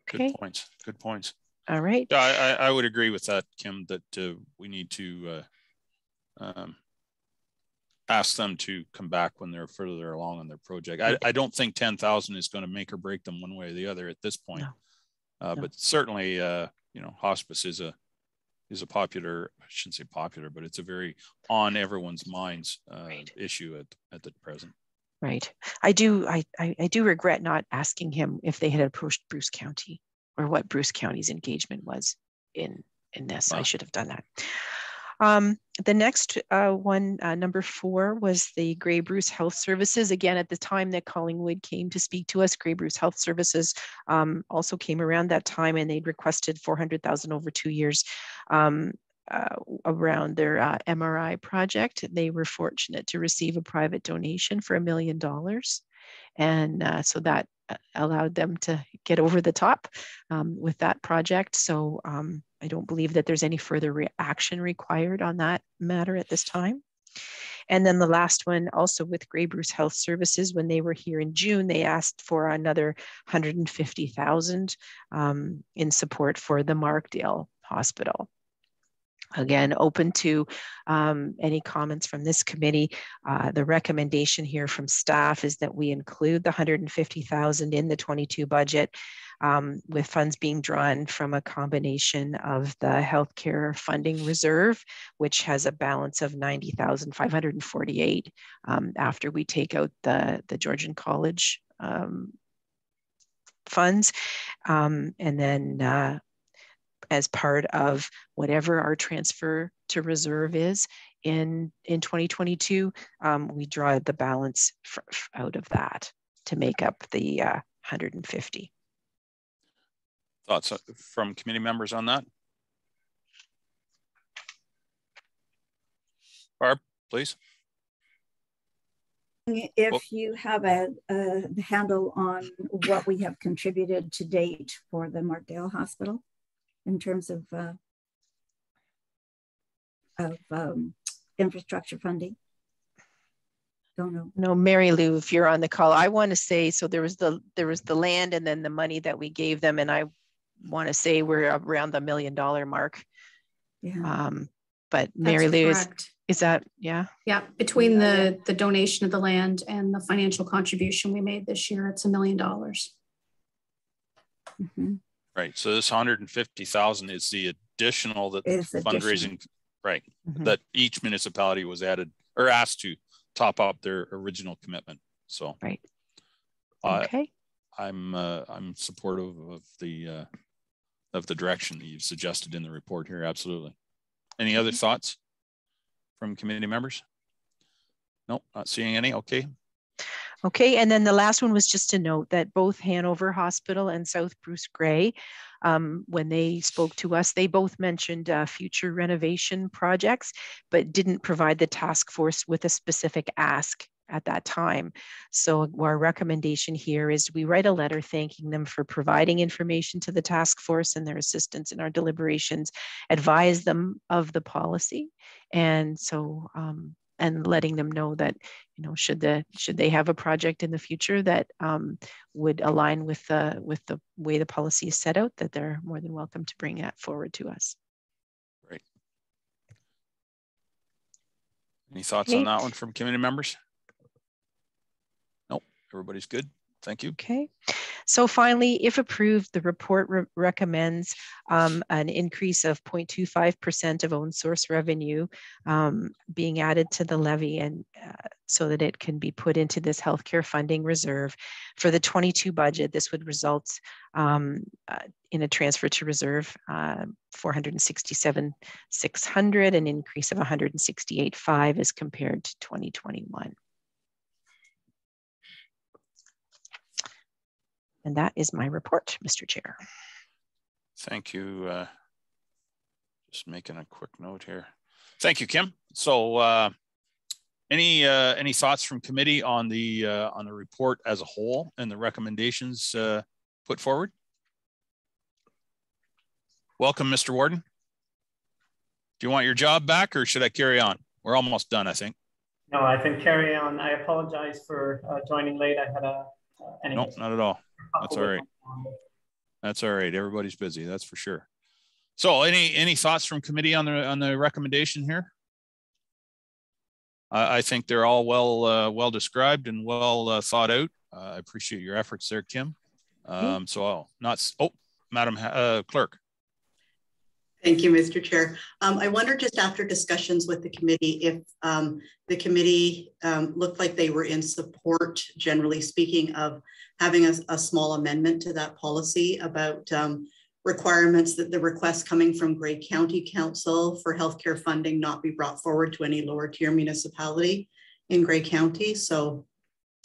Good points. Good points. All right. Yeah, I would agree with that, Kim, that we need to ask them to come back when they're further along on their project. I don't think 10,000 is going to make or break them one way or the other at this point. No. But certainly, you know, hospice is a popular, I shouldn't say popular, but it's a very on everyone's minds issue at the present. Right. I do regret not asking him if they had approached Bruce County or what Bruce County's engagement was in this. Wow. I should have done that. The next one, number 4, was the Grey Bruce Health Services. Again, at the time that Collingwood came to speak to us, Grey Bruce Health Services also came around that time, and they'd requested $400,000 over 2 years around their MRI project. They were fortunate to receive a private donation for $1 million. And so that allowed them to get over the top with that project. So I don't believe that there's any further action required on that matter at this time. And then the last one, also with Grey Bruce Health Services, when they were here in June, they asked for another $150,000 in support for the Markdale Hospital. Again, open to any comments from this committee. The recommendation here from staff is that we include the $150,000 in the 22 budget, with funds being drawn from a combination of the healthcare funding reserve, which has a balance of $90,548 after we take out the Georgian College funds, and then as part of whatever our transfer to reserve is in 2022, we draw the balance out of that to make up the 150. Thoughts from committee members on that? Barb, please. If you have a handle on what we have contributed to date for the Markdale Hospital in terms of infrastructure funding. Don't know. No, Mary Lou, if you're on the call, I want to say, so there was the land and then the money that we gave them, and I want to say we're around the $1 million mark. Yeah. But Mary Lou, is that, yeah? Yeah, between the donation of the land and the financial contribution we made this year, it's $1 million. Mm-hmm. Right. So this 150,000 is the additional that fundraising, right? Mm-hmm. That each municipality was added or asked to top up their original commitment. So right. Okay. I'm supportive of the direction that you've suggested in the report here. Absolutely. Any other thoughts from committee members? Nope, not seeing any. Okay. Okay, and then the last one was just to note that both Hanover Hospital and South Bruce Grey, when they spoke to us, they both mentioned future renovation projects, but didn't provide the task force with a specific ask at that time. So our recommendation here is we write a letter thanking them for providing information to the task force and their assistance in our deliberations, advise them of the policy, and so and letting them know that, you know, should they have a project in the future that would align with the way the policy is set out, that they're more than welcome to bring that forward to us. Great. Any thoughts on that one from committee members? Nope, everybody's good. Thank you. Okay. So finally, if approved, the report recommends an increase of 0.25% of own source revenue being added to the levy, and so that it can be put into this healthcare funding reserve. For the 22 budget, this would result in a transfer to reserve 467,600, an increase of 168,500 as compared to 2021. And that is my report, Mr. Chair. Thank you. Just making a quick note here. Thank you, Kim. So any thoughts from committee on the report as a whole and the recommendations put forward? Welcome, Mr. Warden. Do you want your job back, or should I carry on? We're almost done, I think. No, I think carry on. I apologize for joining late. I had a no, not at all. That's all right. That's all right. Everybody's busy, that's for sure. So any thoughts from committee on the recommendation here? I think they're all well described and well thought out. I appreciate your efforts there, Kim. So I'll not, Madam Clerk. Thank you, Mr. Chair. I wonder, just after discussions with the committee, if the committee looked like they were in support, generally speaking, of having a small amendment to that policy about requirements that the requests coming from Grey County Council for healthcare funding not be brought forward to any lower tier municipality in Grey County. So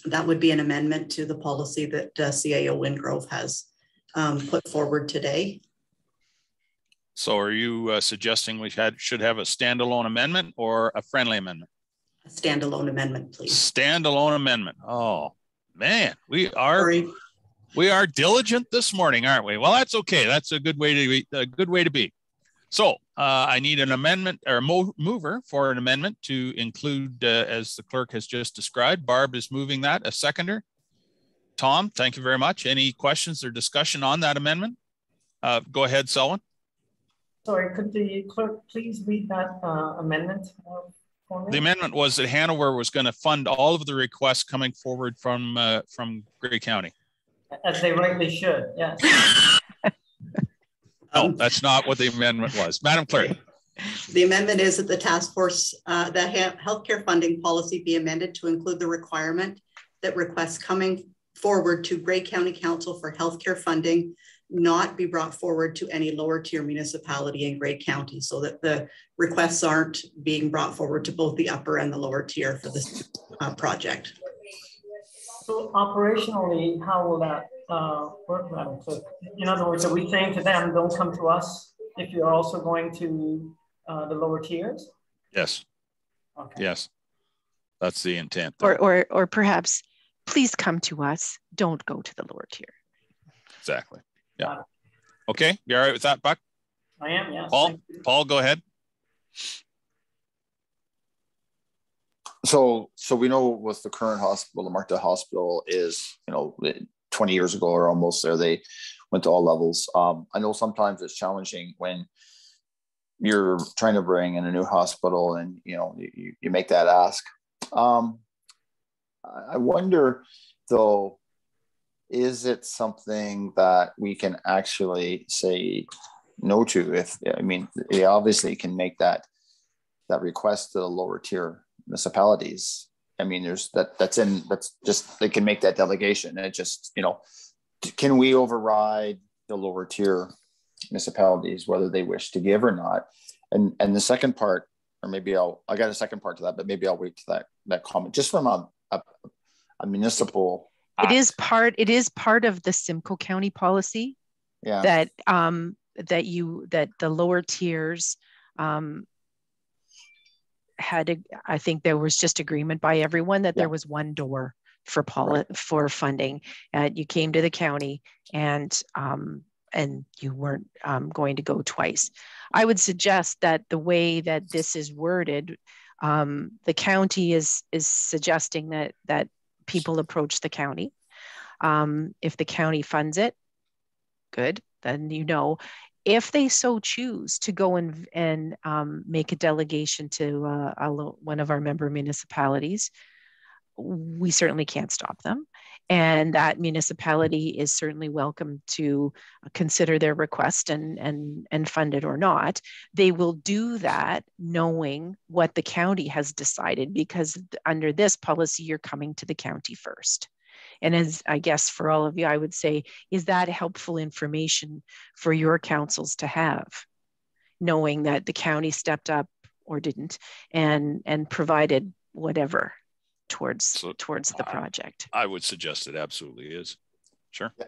that would be an amendment to the policy that CAO Windgrove has put forward today. So are you suggesting we should have a standalone amendment or a friendly amendment? A standalone amendment, please. Standalone amendment. Oh man, we are diligent this morning, aren't we? Well, that's okay. That's a good way to be. So I need an amendment or mover for an amendment to include, as the clerk has just described. Barb is moving that. A seconder. Tom, thank you very much. Any questions or discussion on that amendment? Go ahead, Selwyn. Sorry, could the clerk please read that amendment for me? The amendment was that Hanover was going to fund all of the requests coming forward from Grey County. As they rightly should, yes. No, that's not what the amendment was. Madam Clerk. The amendment is that the task force, the healthcare funding policy be amended to include the requirement that requests coming forward to Grey County Council for healthcare funding not be brought forward to any lower tier municipality in Grey County, so that the requests aren't being brought forward to both the upper and the lower tier for this project. So operationally, how will that work, Madam Clerk? In other words, are we saying to them, don't come to us if you're also going to the lower tiers? Yes. Okay. Yes, that's the intent. Or perhaps, please come to us, don't go to the lower tier. Exactly. Yeah. Okay. You all right with that, Buck? I am, yes. Paul, go ahead. So we know with the current hospital, the Markdale Hospital is, 20 years ago or almost there, they went to all levels. I know sometimes it's challenging when you're trying to bring in a new hospital and, you make that ask. I wonder though, is it something that we can actually say no to? They obviously can make that request to the lower tier municipalities. That's just, they can make that delegation. And it just, can we override the lower tier municipalities, whether they wish to give or not? And the second part, or maybe I got a second part to that, but maybe I'll wait to that comment, just from a municipal. It is part of the Simcoe County policy. Yeah. That the lower tiers I think there was just agreement by everyone that there was one door for for funding. You came to the county and you weren't going to go twice. I would suggest that the way that this is worded, the county is suggesting that people approach the county. If the county funds it, good, then if they so choose to go and make a delegation to one of our member municipalities, we certainly can't stop them. And that municipality is certainly welcome to consider their request and fund it or not. They will do that knowing what the county has decided, because under this policy, you're coming to the county first. And as I guess for all of you, I would say, is that helpful information for your councils to have, knowing that the county stepped up or didn't and provided whatever towards the project? I would suggest it absolutely is. Sure. Yeah.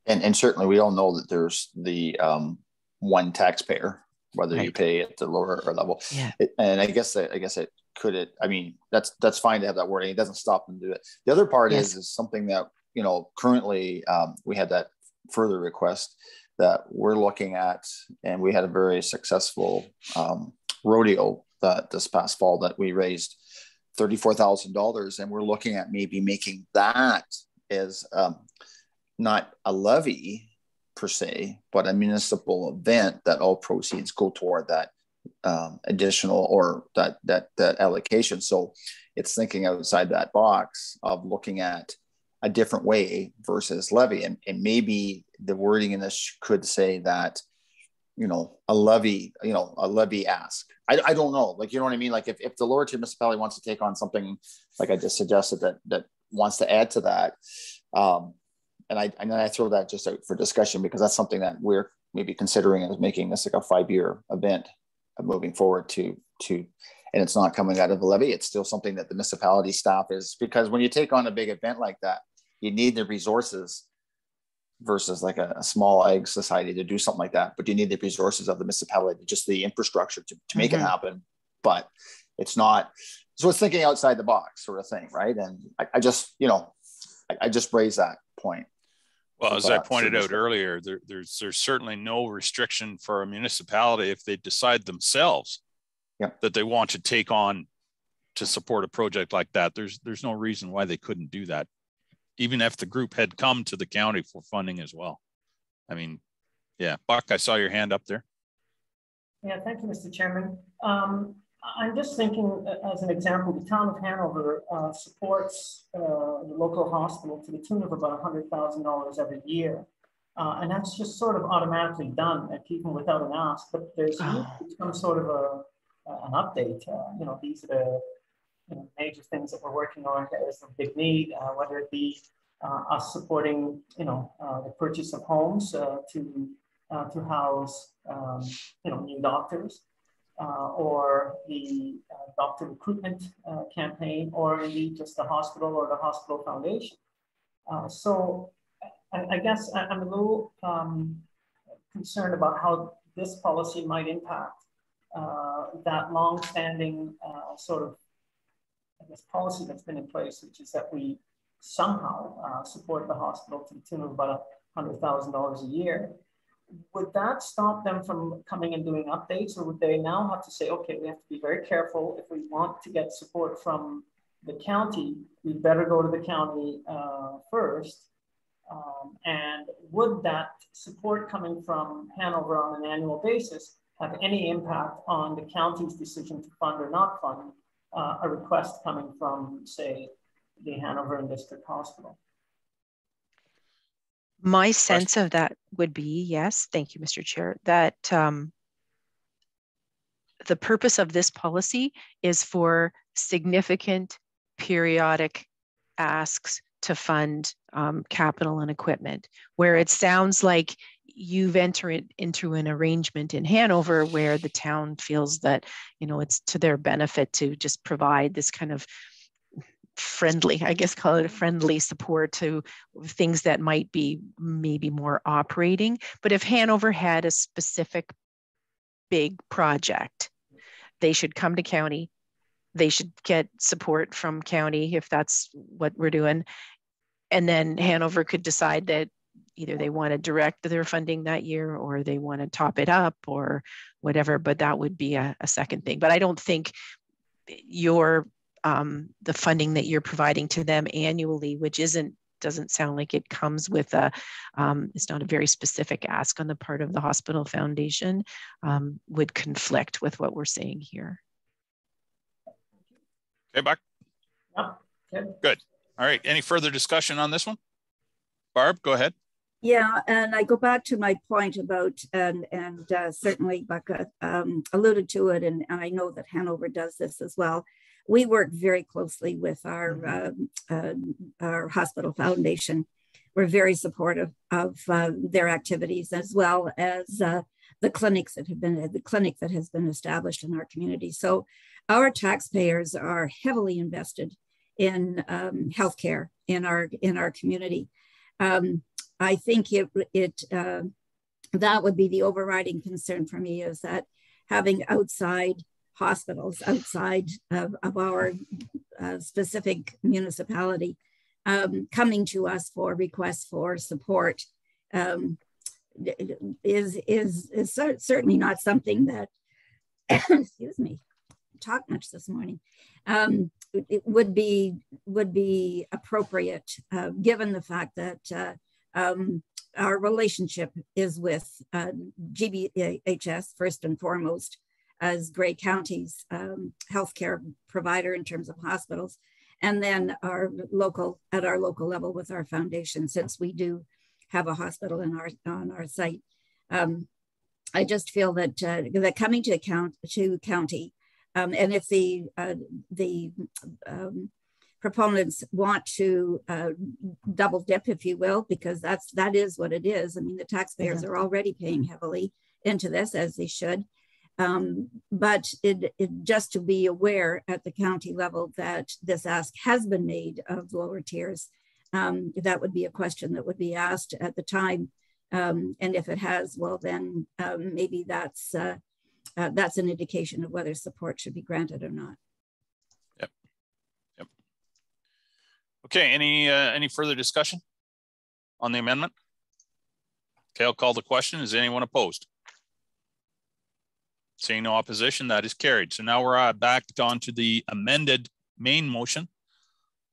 And certainly we all know that there's the one taxpayer, whether you pay at the lower or level. Yeah. And I guess it could, I mean, that's fine to have that wording. It doesn't stop them to do it. The other part is something that, currently we had that further request that we're looking at, and we had a very successful rodeo that this past fall that we raised $34,000, and we're looking at maybe making that as not a levy per se, but a municipal event that all proceeds go toward that additional or that allocation. So it's thinking outside that box of looking at a different way versus levy, and maybe the wording in this could say that a levy ask. I don't know, like, you know what I mean? Like if the lower tier municipality wants to take on something like I just suggested that wants to add to that, and I throw that just out for discussion, because that's something that we're maybe considering as making this like a 5-year event moving forward to, and it's not coming out of a levy. It's still something that the municipality staff is, because when you take on a big event like that, you need the resources versus like a small ag society to do something like that. But you need the resources of the municipality, just the infrastructure to make it happen. But it's not, so it's thinking outside the box sort of thing, right? And I just raised that point. Well, as I pointed out earlier, there's certainly no restriction for a municipality if they decide themselves that they want to take on to support a project like that. There's no reason why they couldn't do that, even if the group had come to the county for funding as well. I mean, yeah, Buck, I saw your hand up there. Yeah, thank you, Mr. Chairman. I'm just thinking, as an example, the town of Hanover supports the local hospital to the tune of about $100,000 every year. And that's just sort of automatically done, even without an ask. But there's some sort of an update. These are the major things that we're working on. There's a big need, whether it be us supporting, the purchase of homes to house, new doctors. Or the doctor recruitment campaign, or indeed just the hospital or the hospital foundation. So I guess I'm a little concerned about how this policy might impact that long-standing sort of, policy that's been in place, which is that we somehow support the hospital to the tune of about $100,000 a year. Would that stop them from coming and doing updates, or would they now have to say, okay, we have to be very careful if we want to get support from the county, we better go to the county first? And would that support coming from Hanover on an annual basis have any impact on the county's decision to fund or not fund a request coming from, say, the Hanover and District Hospital? My sense of that would be, yes, thank you, Mr. Chair, that the purpose of this policy is for significant periodic asks to fund capital and equipment, where it sounds like you've entered into an arrangement in Hanover where the town feels that, it's to their benefit to just provide this kind of friendly, I guess call it a friendly support to things that might be maybe more operating. But if Hanover had a specific big project, they should come to county they should get support from county if that's what we're doing. And then Hanover could decide that either they want to direct their funding that year or they want to top it up or whatever, but that would be a second thing. But I don't think the funding that you're providing to them annually, which doesn't sound like it comes with it's not a very specific ask on the part of the hospital foundation, would conflict with what we're saying here. Okay, Buck. Yeah. Good. All right. Any further discussion on this one? Barb, go ahead. Yeah, and I go back to my point about, and certainly Becca alluded to it, and I know that Hanover does this as well. We work very closely with our hospital foundation. We're very supportive of their activities, as well as the clinic that has been established in our community. So our taxpayers are heavily invested in healthcare in our community. I think that would be the overriding concern for me, is that having outside hospitals outside of our specific municipality coming to us for requests for support is certainly not something that, excuse me, talk much this morning, it would be appropriate given the fact that our relationship is with GBHS first and foremost, as Grey County's healthcare provider in terms of hospitals, and then at our local level with our foundation, since we do have a hospital on our site. I just feel that coming to county, and if the proponents want to double dip, if you will, because that is what it is. I mean, the taxpayers are already paying heavily into this, as they should. But just to be aware at the county level that this ask has been made of lower tiers, that would be a question that would be asked at the time. And if it has, well, then maybe that's an indication of whether support should be granted or not. Yep. Okay, any further discussion on the amendment? Okay, I'll call the question. Is anyone opposed? Seeing no opposition, that is carried. So now we're back on to the amended main motion.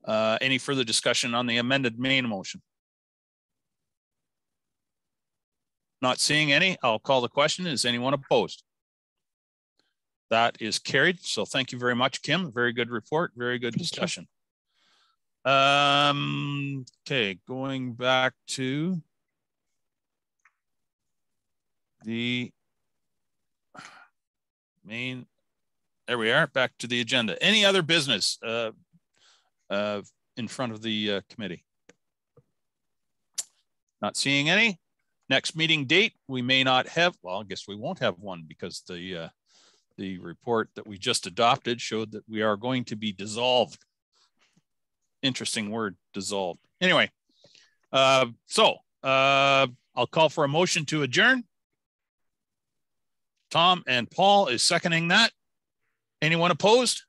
Any further discussion on the amended main motion? Not seeing any, I'll call the question. Is anyone opposed? That is carried. So thank you very much, Kim. Very good report, very good discussion. Okay, going back to the main, there we are, back to the agenda. Any other business in front of the committee? Not seeing any. Next meeting date, we may not have, well, I guess we won't have one, because the report that we just adopted showed that we are going to be dissolved. Interesting word, dissolved. Anyway, I'll call for a motion to adjourn. Tom and Paul is seconding that. Anyone opposed?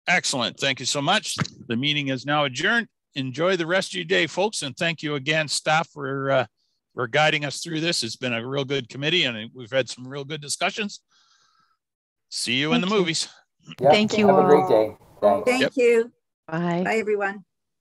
Excellent. Thank you so much. The meeting is now adjourned. Enjoy the rest of your day, folks. And thank you again, staff, for guiding us through this. It's been a real good committee, and we've had some real good discussions. See you in the movies. Yep. Thank you Have all. a great day. Thanks. Thank you. Bye. Bye, everyone.